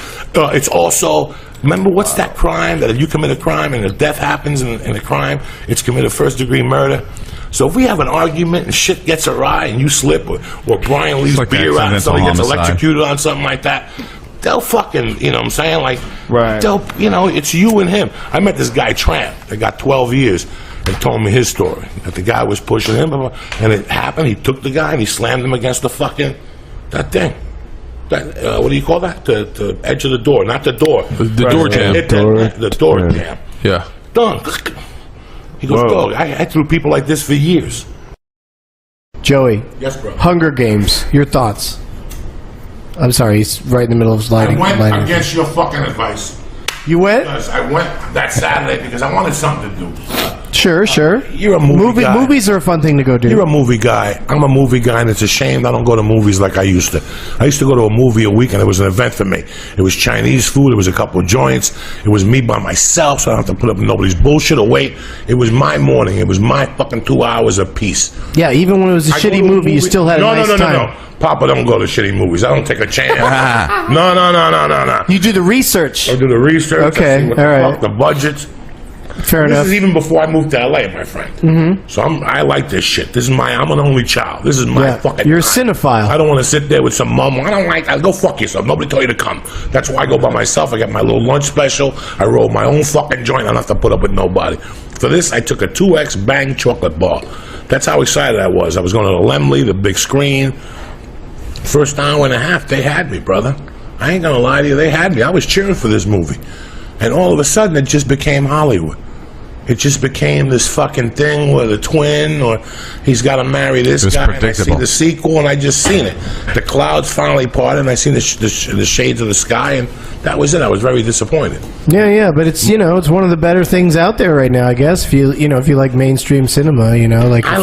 Speaker 1: It's also... Remember, what's that crime that if you commit a crime and a death happens in a crime, it's committed first-degree murder? So if we have an argument and shit gets awry and you slip or Brian leaves beer out and somebody gets electrocuted on something like that, they'll fucking, you know what I'm saying? Like, they'll, it's you and him. I met this guy, Tramp, that got 12 years. and told me his story. That the guy was pushing him, and it happened. He took the guy and he slammed him against the fucking that thing. That what do you call that? The edge of the door, not the door.
Speaker 17: The door jam.
Speaker 1: The door jam.
Speaker 17: Yeah.
Speaker 1: Done. He goes, dog. I threw people like this for years.
Speaker 18: Joey.
Speaker 1: Yes, bro.
Speaker 18: Hunger Games. Your thoughts? I'm sorry, he's right in the middle of lighting.
Speaker 1: I went against your fucking advice.
Speaker 18: You went?
Speaker 1: Because I went that Saturday because I wanted something to do.
Speaker 18: Sure.
Speaker 1: You're a movie guy.
Speaker 18: Movies are a fun thing to go do.
Speaker 1: You're a movie guy. I'm a movie guy, and it's a shame I don't go to movies like I used to. I used to go to a movie a week, and it was an event for me. It was Chinese food. It was a couple of joints. It was me by myself, so I don't have to put up with nobody's bullshit or wait. It was my morning. It was my fucking 2 hours of peace.
Speaker 18: Yeah, even when it was a shitty movie, you still had a nice time.
Speaker 1: No. Papa don't go to shitty movies. I don't take a chance. No.
Speaker 18: You do the research.
Speaker 1: I do the research.
Speaker 18: Okay,
Speaker 1: I see what
Speaker 18: all right.
Speaker 1: fuck the budgets.
Speaker 18: Fair enough.
Speaker 1: This is even before I moved to LA, my friend.
Speaker 18: Mm-hmm.
Speaker 1: So I like this shit. I'm an only child. This is my fucking.
Speaker 18: You're a
Speaker 1: time.
Speaker 18: cinephile.
Speaker 1: I don't want to sit there with some mum. I don't like that. Go fuck yourself. Nobody told you to come. That's why I go by myself. I got my little lunch special. I roll my own fucking joint. I don't have to put up with nobody. For this, I took a 2X Bang chocolate bar. That's how excited I was. I was going to the Lemley, the big screen. First hour and a half, they had me, brother. I ain't gonna lie to you. They had me. I was cheering for this movie. And all of a sudden, it just became Hollywood. It just became this fucking thing with a twin, or he's got to marry this guy. And I see the sequel, and I just seen it. The clouds finally parted, and I seen the shades of the sky, and that was it. I was very disappointed.
Speaker 18: Yeah, but it's it's one of the better things out there right now, I guess. If you like mainstream cinema,
Speaker 1: I like I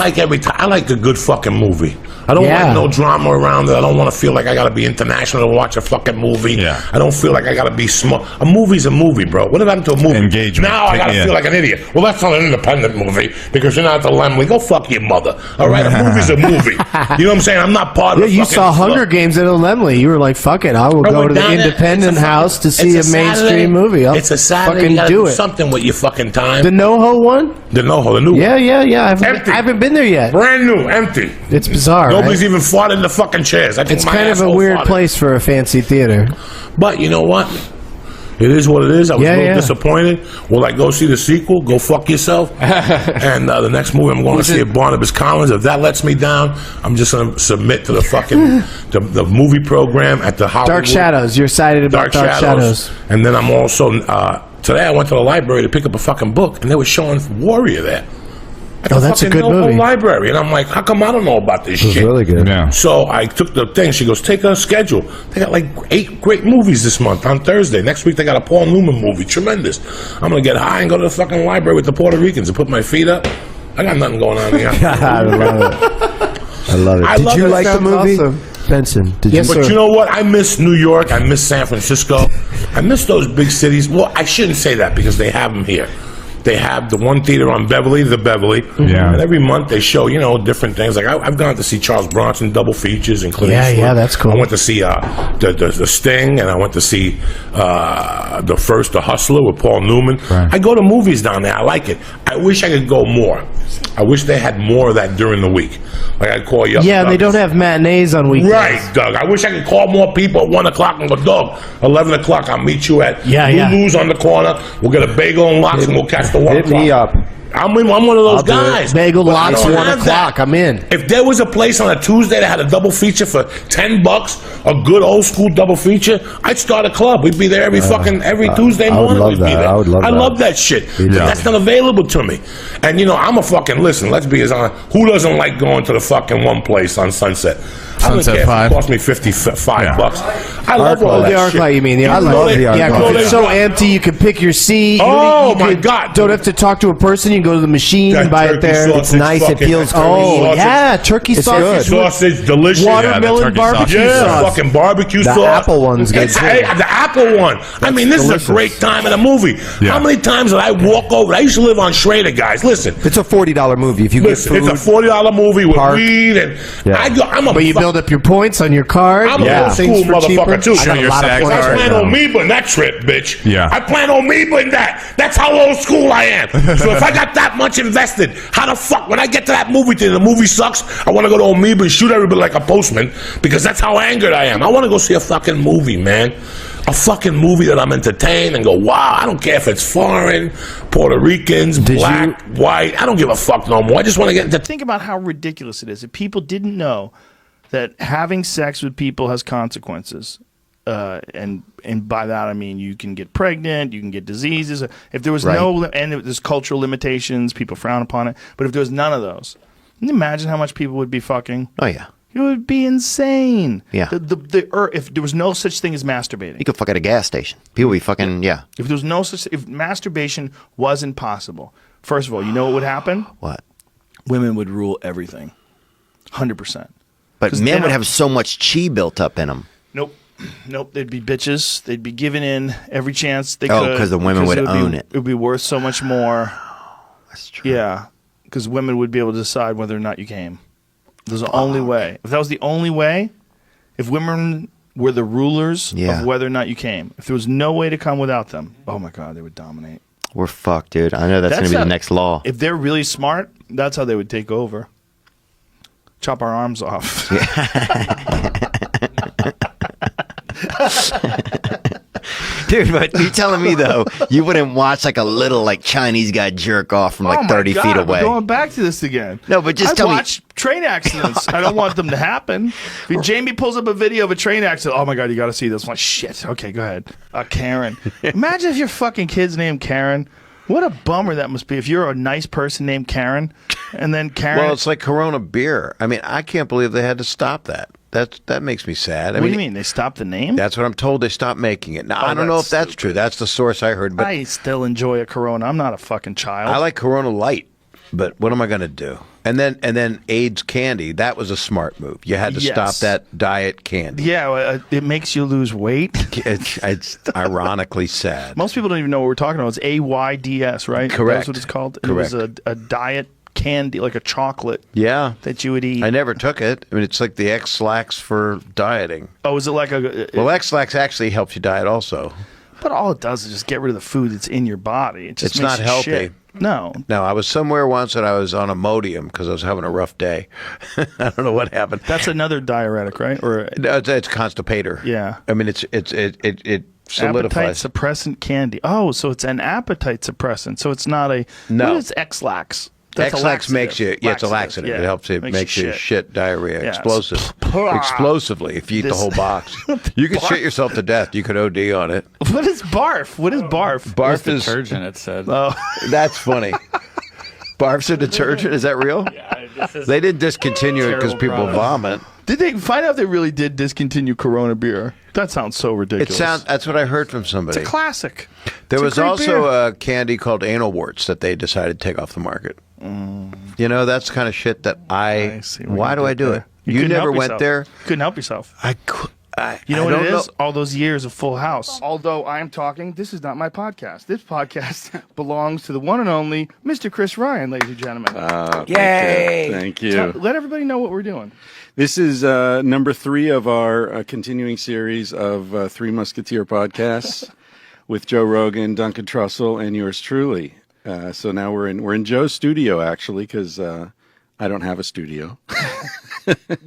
Speaker 1: like a good fucking movie. I don't like no drama around it. I don't want to feel like I got to be international to watch a fucking movie. Yeah. I don't feel like I got to be smart. A movie's a movie, bro. What happened to a movie?
Speaker 19: Engagement.
Speaker 1: Now I got to feel like an idiot. Well, that's not an independent movie because you're not at the Lemley. Go fuck your mother. All right, a movie's a movie. You know what I'm saying? I'm not part of the
Speaker 18: you
Speaker 1: fucking
Speaker 18: saw Hunger Games at a Lemley. You were like, fuck it. I will go to the independent house to see a mainstream movie. I'll
Speaker 1: it's a Saturday.
Speaker 18: fucking
Speaker 1: You gotta
Speaker 18: do it.
Speaker 1: Something with your fucking time.
Speaker 18: The NoHo one?
Speaker 1: The NoHo, the new one.
Speaker 18: Yeah.
Speaker 1: Empty.
Speaker 18: I haven't been there yet.
Speaker 1: Brand new, empty.
Speaker 18: It's bizarre.
Speaker 1: Nobody's even fought in the fucking chairs.
Speaker 18: It's kind of a weird place for a fancy theater.
Speaker 1: But you know what? It is what it is. I was a little disappointed. Will I go see the sequel? Go fuck yourself. And the next movie I'm going to see is Barnabas Collins. If that lets me down, I'm just going to submit to the fucking the movie program at the Hollywood.
Speaker 18: Dark Shadows. You're excited about Dark Shadows.
Speaker 1: And then I'm also today I went to the library to pick up a fucking book, and they were showing Warrior there.
Speaker 18: That's a good movie.
Speaker 1: Library, and I'm like, how come I don't know about this shit?
Speaker 15: It's really good.
Speaker 19: Yeah.
Speaker 1: So I took the thing. She goes, take a schedule. They got like 8 great movies this month on Thursday. Next week they got a Paul Newman movie. Tremendous. I'm gonna get high and go to the fucking library with the Puerto Ricans and put my feet up. I got nothing going on here.
Speaker 15: I love it. Did you like the movie? Awesome. Benson, did you?
Speaker 1: But you know what? I miss New York. I miss San Francisco. I miss those big cities. Well, I shouldn't say that because they have them here. They have the one theater on Beverly, the Beverly. Yeah. And every month they show, different things. Like I've gone to see Charles Bronson double features, including
Speaker 18: that's cool.
Speaker 1: I went to see the Sting, and I went to see the Hustler with Paul Newman. Right. I go to movies down there. I like it. I wish I could go more. I wish they had more of that during the week. Like I'd call you up.
Speaker 18: Yeah, they don't have matinees on weekends.
Speaker 1: Right, Doug. I wish I could call more people at 1 o'clock and go, Doug, 11 o'clock, I'll meet you at Lulu's on the corner. We'll get a bagel and lox, and we'll catch the 1 o'clock.
Speaker 15: Hit me up.
Speaker 1: I'm one of those guys.
Speaker 18: Bagel lox, 1 o'clock. I'm in.
Speaker 1: If there was a place on a Tuesday that had a double feature for $10, a good old school double feature, I'd start a club. We'd be there every Tuesday morning.
Speaker 15: I would love that.
Speaker 1: I love that shit. But that's not available to me. And I'm a fucking let's be as honest. Who doesn't like going to the fucking one place on Sunset?
Speaker 17: Sunset 5.
Speaker 1: It cost me $55. I love all that
Speaker 18: the
Speaker 1: shit.
Speaker 18: ArcLight, you mean?
Speaker 15: I love the ArcLight.
Speaker 18: Yeah, because it's so empty. You can pick your seat.
Speaker 1: Oh my God!
Speaker 18: Don't have to talk to a person. You can go to the machine and buy it there.
Speaker 15: It's nice. It feels
Speaker 18: turkey sausage.
Speaker 1: Sausage, delicious.
Speaker 18: Watermelon barbecue sauce.
Speaker 1: Fucking barbecue sauce.
Speaker 15: The apple one's good too.
Speaker 1: The apple one. I mean, this is a great time in a movie.
Speaker 19: Yeah.
Speaker 1: How many times did I walk over? I used to live on Schrader, guys. Listen.
Speaker 15: It's a $40 movie if you get food.
Speaker 1: It's a $40 movie with weed and
Speaker 18: But you build up your points on your card.
Speaker 1: I'm a old school motherfucker too.
Speaker 17: Show your SAG
Speaker 1: I
Speaker 17: card.
Speaker 1: plan Amoeba in that trip, bitch.
Speaker 19: Yeah.
Speaker 1: I plan Amoeba in that. That's how old school I am. So if I got that much invested, how the fuck when I get to that movie theater, the movie sucks, I want to go to Amoeba and shoot everybody like a postman because that's how angered I am. I want to go see a fucking movie, man. a fucking movie that I'm entertained and go, wow, I don't care if it's foreign, Puerto Ricans, black, white, I don't give a fuck no more. I just want to get into...
Speaker 9: Think about how ridiculous it is. If people didn't know that having sex with people has consequences, and by that I mean you can get pregnant, you can get diseases. If there was and there's cultural limitations, people frown upon it. But if there was none of those, can you imagine how much people would be fucking?
Speaker 19: Oh yeah.
Speaker 9: It would be insane.
Speaker 19: Yeah.
Speaker 9: If there was no such thing as masturbating.
Speaker 19: You could fuck at a gas station. People would be fucking, yeah.
Speaker 9: If there was no such, if masturbation wasn't possible, first of all, you know what would happen?
Speaker 19: What?
Speaker 9: Women would rule everything. 100%.
Speaker 19: But men would have so much chi built up in them.
Speaker 9: Nope. Nope. They'd be bitches. They'd be giving in every chance they could.
Speaker 19: Oh, because the women would own it.
Speaker 9: It would be worth so much more.
Speaker 19: That's true.
Speaker 9: Yeah. Because women would be able to decide whether or not you came. There's the only way. If that was the only way, if women were the rulers of whether or not you came, if there was no way to come without them, oh my God, they would dominate.
Speaker 19: We're fucked, dude. I know that's going to be the next law.
Speaker 9: If they're really smart, that's how they would take over. Chop our arms off.
Speaker 19: Dude, but you telling me though, you wouldn't watch like a little like Chinese guy jerk off from like 30 feet away?
Speaker 9: We're going back to this again.
Speaker 19: No, but just tell me.
Speaker 9: I watch train accidents. I don't want them to happen. If Jamie pulls up a video of a train accident, oh my God, you got to see this. I'm like, shit. Okay, go ahead. Karen. Imagine if your fucking kid's named Karen. What a bummer that must be if you're a nice person named Karen, and then Karen.
Speaker 8: Well, it's like Corona beer. I mean, I can't believe they had to stop that. That makes me sad.
Speaker 9: What do you mean? They stopped the name?
Speaker 8: That's what I'm told. They stopped making it. Now, I don't know if that's true. That's the source I heard. But
Speaker 9: I still enjoy a Corona. I'm not a fucking child.
Speaker 8: I like Corona Light, but what am I going to do? And then AIDS candy. That was a smart move. You had to stop that diet candy.
Speaker 9: Yeah, it makes you lose weight.
Speaker 8: It's ironically sad.
Speaker 9: Most people don't even know what we're talking about. It's AIDS, right?
Speaker 8: Correct.
Speaker 9: That's what it's called.
Speaker 8: Correct.
Speaker 9: It was a diet candy, like a chocolate.
Speaker 8: Yeah.
Speaker 9: That you would eat.
Speaker 8: I never took it. I mean, it's like the X-Lax for dieting.
Speaker 9: Oh, is it like a...
Speaker 8: Well, X-Lax actually helps you diet also.
Speaker 9: But all it does is just get rid of the food that's in your body. It just
Speaker 8: it's
Speaker 9: makes
Speaker 8: not
Speaker 9: you
Speaker 8: healthy.
Speaker 9: Shit. No.
Speaker 8: No, I was somewhere once and I was on Imodium because I was having a rough day. I don't know what happened.
Speaker 9: That's another diuretic, right? Or
Speaker 8: no, it's constipator.
Speaker 9: Yeah.
Speaker 8: I mean, it solidifies.
Speaker 9: Appetite suppressant candy. Oh, so it's an appetite suppressant. So it's not a...
Speaker 8: No.
Speaker 9: What is X-Lax?
Speaker 8: X-Lax makes you... Yeah, it's a laxative.
Speaker 9: Yeah.
Speaker 8: It helps you make you shit diarrhea.
Speaker 9: Yeah,
Speaker 8: Explosively if you eat the whole box. You could shit yourself to death. You could OD on it.
Speaker 9: What is barf? What is barf?
Speaker 8: Barf is...
Speaker 12: detergent, it said.
Speaker 9: Oh.
Speaker 8: That's funny. Barf's a detergent? Is that real?
Speaker 12: Yeah,
Speaker 8: they did discontinue it because people vomit.
Speaker 9: Did they find out they really did discontinue Corona beer? That sounds so ridiculous.
Speaker 8: That's what I heard from somebody.
Speaker 9: It's a classic.
Speaker 8: There was also
Speaker 9: beer.
Speaker 8: a candy called anal warts that they decided to take off the market. You know, that's the kind of shit that why do I do it? You never went there.
Speaker 9: You couldn't help yourself. You know
Speaker 8: I
Speaker 9: what
Speaker 8: don't
Speaker 9: it is?
Speaker 8: know.
Speaker 9: All those years of Full House. Although I'm talking, this is not my podcast. This podcast belongs to the one and only Mr. Chris Ryan, ladies and gentlemen.
Speaker 10: Yay! Thank you.
Speaker 9: Let everybody know what we're doing.
Speaker 10: This is number 3 of our continuing series of Three Musketeer podcasts with Joe Rogan, Duncan Trussell, and yours truly. So now we're in Joe's studio actually because I don't have a studio.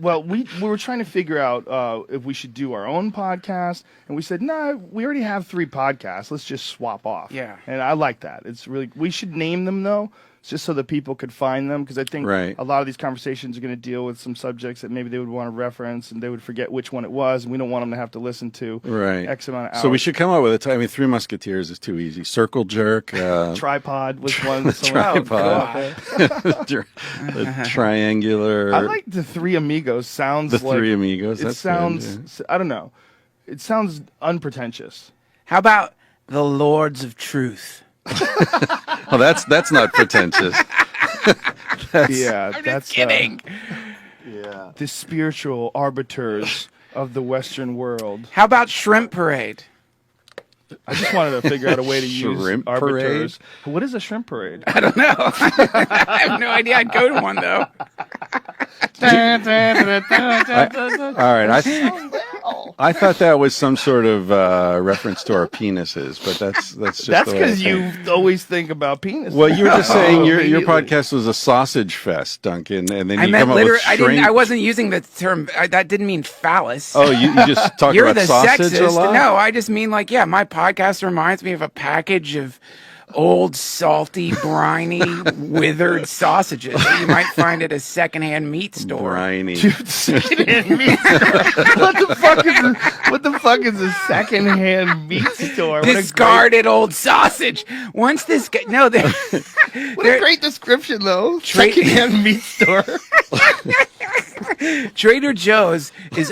Speaker 9: Well, we were trying to figure out if we should do our own podcast, and we said, no, we already have 3 podcasts. Let's just swap off.
Speaker 11: Yeah.
Speaker 9: And I like that. It's really, we should name them though, just so that people could find them, because I think a lot of these conversations are going to deal with some subjects that maybe they would want to reference, and they would forget which one it was, and we don't want them to have to listen to X amount of hours.
Speaker 10: So we should come up with a time. I mean, Three Musketeers is too easy. Circle jerk.
Speaker 9: Tripod was one.
Speaker 10: Tripod. The triangular.
Speaker 9: I like the Three Amigos. Sounds
Speaker 10: the
Speaker 9: like...
Speaker 10: Three Amigos.
Speaker 9: It sounds... I don't know. It sounds unpretentious.
Speaker 11: How about the Lords of Truth?
Speaker 10: Oh, that's not pretentious.
Speaker 11: I'm just kidding.
Speaker 9: Yeah. The spiritual arbiters of the Western world.
Speaker 11: How about Shrimp Parade?
Speaker 9: I just wanted to figure out a way to use
Speaker 10: Shrimp
Speaker 9: arbiters. What is a shrimp parade?
Speaker 11: I don't know. I have no idea. I'd go to one though.
Speaker 10: All right. I thought that was some sort of reference to our penises, but that's just
Speaker 5: That's
Speaker 10: the way I
Speaker 5: because
Speaker 10: think.
Speaker 5: you always think about penis.
Speaker 10: Well, you were just saying your
Speaker 5: Immediately.
Speaker 10: podcast was a sausage fest, Duncan, and then
Speaker 11: I
Speaker 10: you
Speaker 11: meant
Speaker 10: come up
Speaker 11: literally.
Speaker 10: with strange.
Speaker 11: I wasn't using the term. That didn't mean phallus.
Speaker 10: Oh, you just talk
Speaker 11: You're
Speaker 10: about
Speaker 11: the
Speaker 10: sausage
Speaker 11: sexist.
Speaker 10: a lot?
Speaker 11: No, I just mean like, yeah, my podcast reminds me of a package of old, salty, briny, withered sausages that you might find at a secondhand meat store.
Speaker 10: Briny.
Speaker 5: Secondhand meat. What the fuck is a secondhand meat store?
Speaker 11: Discarded old sausage. Once this guy, no, they.
Speaker 5: What a great description, though. Secondhand meat store.
Speaker 11: Trader Joe's is.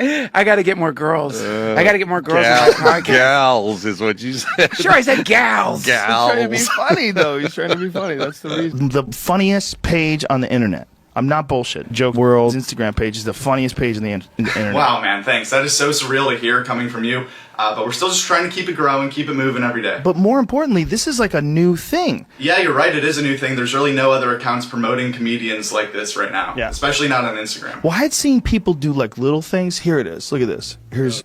Speaker 11: I got to get more girls. I got to get more girls on my podcast.
Speaker 10: Gals is what you said.
Speaker 11: Sure, I said gals.
Speaker 5: He's trying to be funny, though. He's trying to be funny. That's the reason. The funniest page on the internet. I'm not bullshit. Joke World's Instagram page is the funniest page on the internet.
Speaker 20: Wow, man, thanks. That is so surreal to hear coming from you. But we're still just trying to keep it growing, keep it moving every day.
Speaker 9: But more importantly, this is like a new thing.
Speaker 20: Yeah, you're right. It is a new thing. There's really no other accounts promoting comedians like this right now.
Speaker 9: Yeah.
Speaker 20: Especially not on Instagram.
Speaker 9: Well, I had seen people do like little things. Here it is. Look at this. Here's.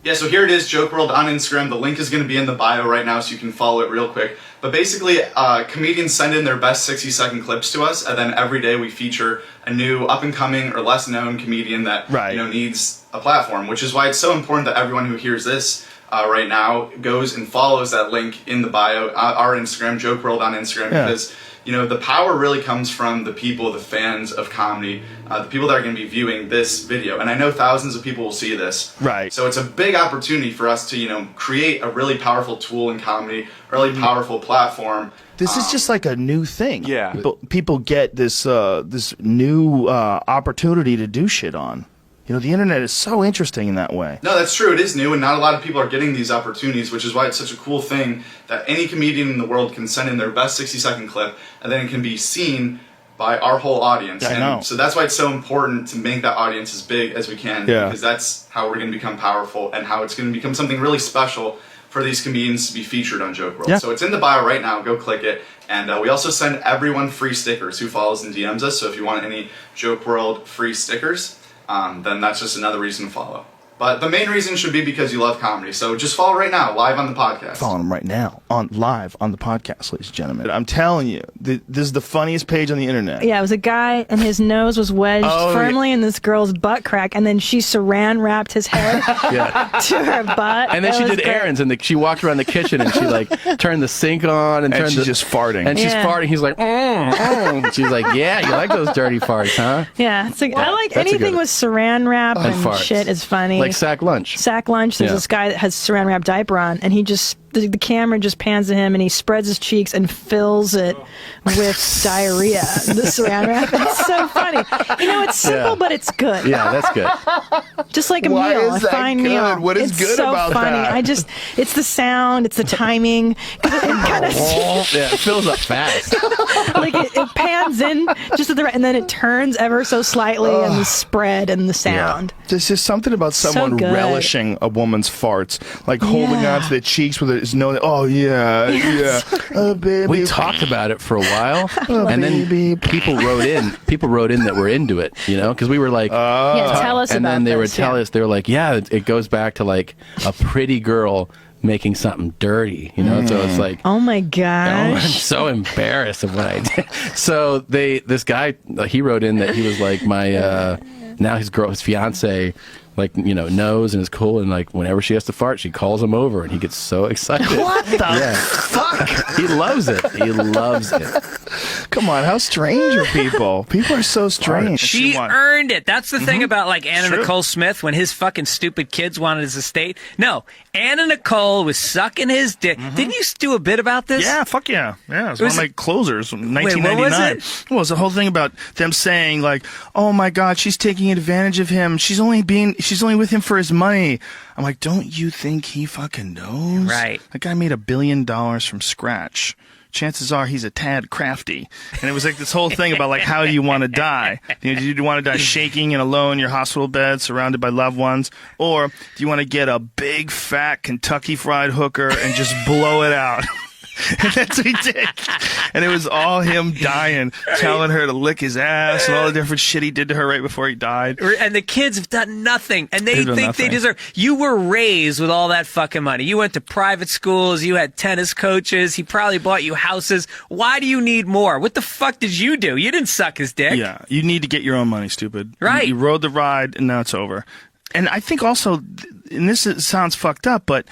Speaker 20: Yeah, so here it is, Joke World on Instagram. The link is going to be in the bio right now so you can follow it real quick. But basically, comedians send in their best 60-second clips to us, and then every day we feature a new up-and-coming or less-known comedian that needs a platform, which is why it's so important that everyone who hears this right now goes and follows that link in the bio, our Instagram, Joke World on Instagram, because the power really comes from the people, the fans of comedy, the people that are going to be viewing this video. And I know thousands of people will see this.
Speaker 9: Right.
Speaker 20: So it's a big opportunity for us to, create a really powerful tool in comedy, a really powerful platform.
Speaker 9: This is just like a new thing.
Speaker 20: Yeah.
Speaker 9: People get this this new opportunity to do shit on. The internet is so interesting in that way.
Speaker 20: No, that's true. It is new, and not a lot of people are getting these opportunities, which is why it's such a cool thing that any comedian in the world can send in their best 60-second clip, and then it can be seen by our whole audience.
Speaker 9: I know.
Speaker 20: So that's why it's so important to make that audience as big as we can, because that's how we're going to become powerful and how it's going to become something really special for these comedians to be featured on Joke World.
Speaker 9: Yeah.
Speaker 20: So it's in the bio right now. Go click it. And we also send everyone free stickers who follows and DMs us. So if you want any Joke World free stickers, then that's just another reason to follow. But the main reason should be because you love comedy. So just follow right now, live on the podcast.
Speaker 9: Following him right now, live on the podcast, ladies and gentlemen. I'm telling you, this is the funniest page on the internet.
Speaker 13: Yeah, it was a guy, and his nose was wedged firmly in this girl's butt crack, and then she saran wrapped his head to her butt.
Speaker 12: And then she did errands, and she walked around the kitchen, and she turned the sink on, and turned
Speaker 9: she's just farting.
Speaker 12: And she's farting. He's like, She's like, yeah, you like those dirty farts, huh?
Speaker 13: Yeah, it's I like anything with saran wrap and
Speaker 12: farts.
Speaker 13: shit is funny.
Speaker 12: Like sack lunch.
Speaker 13: Sack lunch. There's this guy that has saran wrap diaper on, and he just the camera just pans to him, and he spreads his cheeks and fills it with diarrhea. The saran wrap. It's so funny. It's simple, but it's good.
Speaker 12: Yeah, that's good.
Speaker 13: Just like a
Speaker 5: Why
Speaker 13: meal,
Speaker 5: is
Speaker 13: a
Speaker 5: that
Speaker 13: fine
Speaker 5: good?
Speaker 13: meal.
Speaker 5: What is
Speaker 13: it's
Speaker 5: good
Speaker 13: so
Speaker 5: about
Speaker 13: funny.
Speaker 5: that?
Speaker 13: It's the sound, it's the timing. It kind of
Speaker 12: it fills up fast.
Speaker 13: like it pans in just at the right, and then it turns ever so slightly, and the spread and the sound.
Speaker 9: There's just something about
Speaker 13: So
Speaker 9: someone
Speaker 13: good.
Speaker 9: relishing a woman's farts, like holding onto their cheeks with his nose. Oh yeah, oh baby.
Speaker 12: We talked about it for a while, and then people wrote in that were into it, because we were like,
Speaker 13: tell us
Speaker 12: and
Speaker 13: about
Speaker 12: then they would
Speaker 13: this,
Speaker 12: tell us, they were like, it goes back to like a pretty girl making something dirty, so it's like,
Speaker 13: oh my
Speaker 12: I'm
Speaker 13: gosh.
Speaker 12: so embarrassed of what I did. So this guy, he wrote in that he was like my now his fiance knows and is cool, and like whenever she has to fart, she calls him over, and he gets so excited.
Speaker 9: What the fuck?
Speaker 12: He loves it. He loves it.
Speaker 9: Come on, how strange are people? People are so strange.
Speaker 2: She earned it. That's the thing about like Anna Nicole Smith when his fucking stupid kids wanted his estate. No, Anna Nicole was sucking his dick. Didn't you do a bit about this?
Speaker 9: Yeah, fuck yeah. Yeah, it was one of my closers from 1999.
Speaker 2: What was it?
Speaker 9: Well, it was the whole thing about them saying like, oh my God, she's taking advantage of him. She's only with him for his money. I'm like, don't you think he fucking knows?
Speaker 2: Right.
Speaker 9: That guy made $1 billion from scratch. Chances are he's a tad crafty. And it was like this whole thing about like, how do you want to die? Do you want to die shaking and alone in your hospital bed surrounded by loved ones? Or do you want to get a big fat Kentucky Fried hooker and just blow it out? And that's what he did. And it was all him dying, telling her to lick his ass and all the different shit he did to her right before he died.
Speaker 2: And the kids have done nothing, and they think
Speaker 9: nothing.
Speaker 2: they deserve. You were raised with all that fucking money. You went to private schools. You had tennis coaches. He probably bought you houses. Why do you need more? What the fuck did you do? You didn't suck his dick.
Speaker 9: Yeah, you need to get your own money, stupid.
Speaker 2: Right.
Speaker 9: You rode the ride, and now it's over. And I think also, and this sounds fucked up, but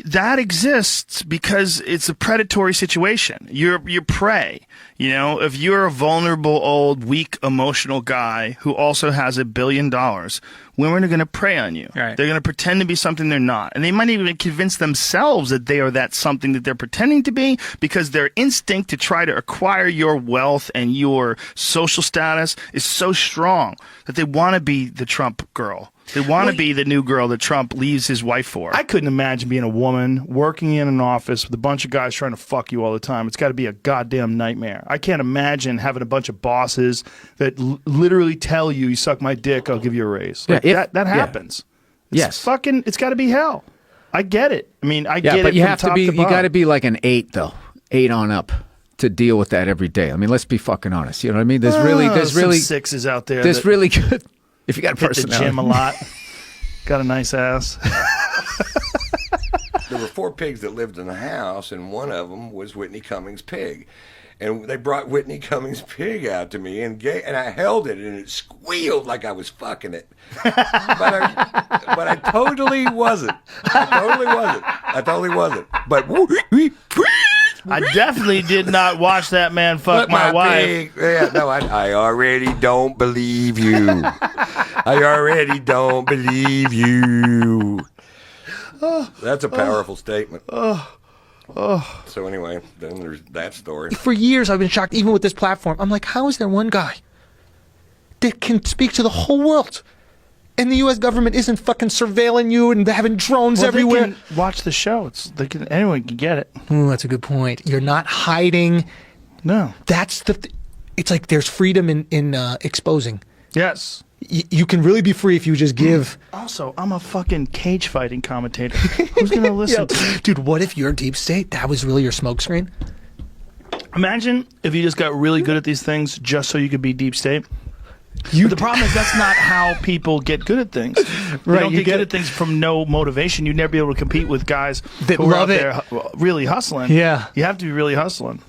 Speaker 9: that exists because it's a predatory situation. You're prey. You know, if you're a vulnerable, old, weak, emotional guy who also has $1 billion, women are going to prey on you.
Speaker 2: Right.
Speaker 9: They're going to pretend to be something they're not. And they might even convince themselves that they are that something that they're pretending to be, because their instinct to try to acquire your wealth and your social status is so strong that they want to be the Trump girl. They want to be the new girl that Trump leaves his wife for.
Speaker 14: I couldn't imagine being a woman working in an office with a bunch of guys trying to fuck you all the time. It's got to be a goddamn nightmare. I can't imagine having a bunch of bosses that literally tell you suck my dick, I'll give you a raise. Like, that happens.
Speaker 21: Yes.
Speaker 14: It's got to be hell. I get it. I mean, I get it.
Speaker 21: But you
Speaker 14: from
Speaker 21: have to
Speaker 14: top
Speaker 21: be.
Speaker 14: to
Speaker 21: You
Speaker 14: bottom.
Speaker 21: got to be like an 8 though, 8 on up to deal with that every day. I mean, let's be fucking honest. You know what I mean? There's
Speaker 14: some
Speaker 21: really
Speaker 14: sixes out there.
Speaker 21: There's
Speaker 14: that
Speaker 21: really good. If you got a
Speaker 14: hit the
Speaker 21: personality.
Speaker 14: gym a lot. Got a nice ass.
Speaker 22: There were 4 pigs that lived in the house, and one of them was Whitney Cummings' pig. And they brought Whitney Cummings' pig out to me, and I held it, and it squealed like I was fucking it. But I totally wasn't. I totally wasn't. But
Speaker 9: I definitely did not watch that man fuck my wife.
Speaker 22: pig. Yeah, no, I already don't believe you. I already don't believe you. That's a powerful statement. So anyway, then there's that story.
Speaker 14: For years, I've been shocked, even with this platform. I'm like, how is there one guy that can speak to the whole world? And the U.S. government isn't fucking surveilling you and having drones everywhere.
Speaker 9: They can watch the show. Anyone can get it.
Speaker 14: Ooh, that's a good point. You're not hiding.
Speaker 9: No.
Speaker 14: That's it's like there's freedom in exposing.
Speaker 9: Yes.
Speaker 14: You can really be free if you just give.
Speaker 9: Also, I'm a fucking cage fighting commentator. Who's going to listen to me?
Speaker 14: Dude, what if your deep state, that was really your smokescreen?
Speaker 9: Imagine if you just got really good at these things just so you could be deep state. But the problem is that's not how people get good at things. They don't get good at things from no motivation. You'd never be able to compete with guys
Speaker 14: that
Speaker 9: who are out
Speaker 14: love it.
Speaker 9: there really hustling.
Speaker 14: Yeah.
Speaker 9: You have to be really hustling.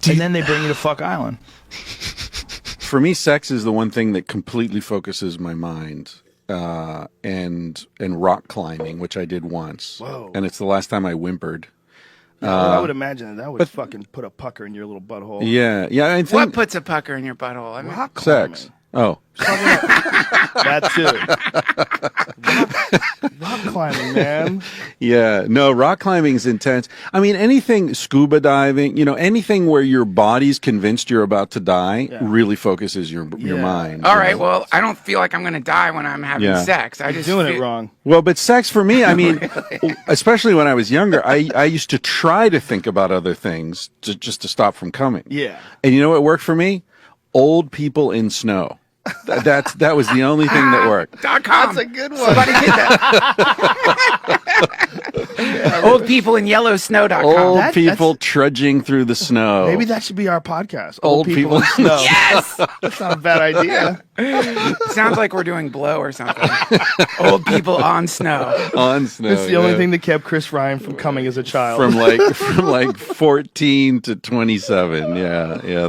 Speaker 9: And then they bring you to Fuck Island.
Speaker 10: For me, sex is the one thing that completely focuses my mind, and rock climbing, which I did once.
Speaker 9: Whoa.
Speaker 10: And it's the last time I whimpered.
Speaker 9: I would imagine that would fucking put a pucker in your little butthole.
Speaker 10: Yeah. I think
Speaker 11: What puts a pucker in your butthole? I mean,
Speaker 9: rock
Speaker 10: sex. Oh.
Speaker 9: That too. Rock climbing, man.
Speaker 10: Yeah, no, rock climbing is intense. I mean, anything, scuba diving, anything where your body's convinced you're about to die really focuses your mind.
Speaker 11: all right, well, I don't feel like I'm going to die when I'm having sex. I just
Speaker 9: doing
Speaker 11: feel-
Speaker 9: it wrong.
Speaker 10: Well, but sex for me, I mean, especially when I was younger, I used to try to think about other things just to stop from coming.
Speaker 9: Yeah.
Speaker 10: And you know what worked for me? Old people in snow. That was the only thing that worked.
Speaker 11: .com.
Speaker 9: That's a good one.
Speaker 11: Somebody get that. Old people in yellowsnow.com.
Speaker 10: Old people trudging through the snow.
Speaker 9: Maybe that should be our podcast.
Speaker 10: Old people
Speaker 9: in snow.
Speaker 11: Yes!
Speaker 9: That's not a bad idea.
Speaker 11: Sounds like we're doing Blow or something. Old people on snow.
Speaker 10: On snow.
Speaker 9: It's the only thing that kept Chris Ryan from coming as a child.
Speaker 10: From like 14 to 27. Yeah.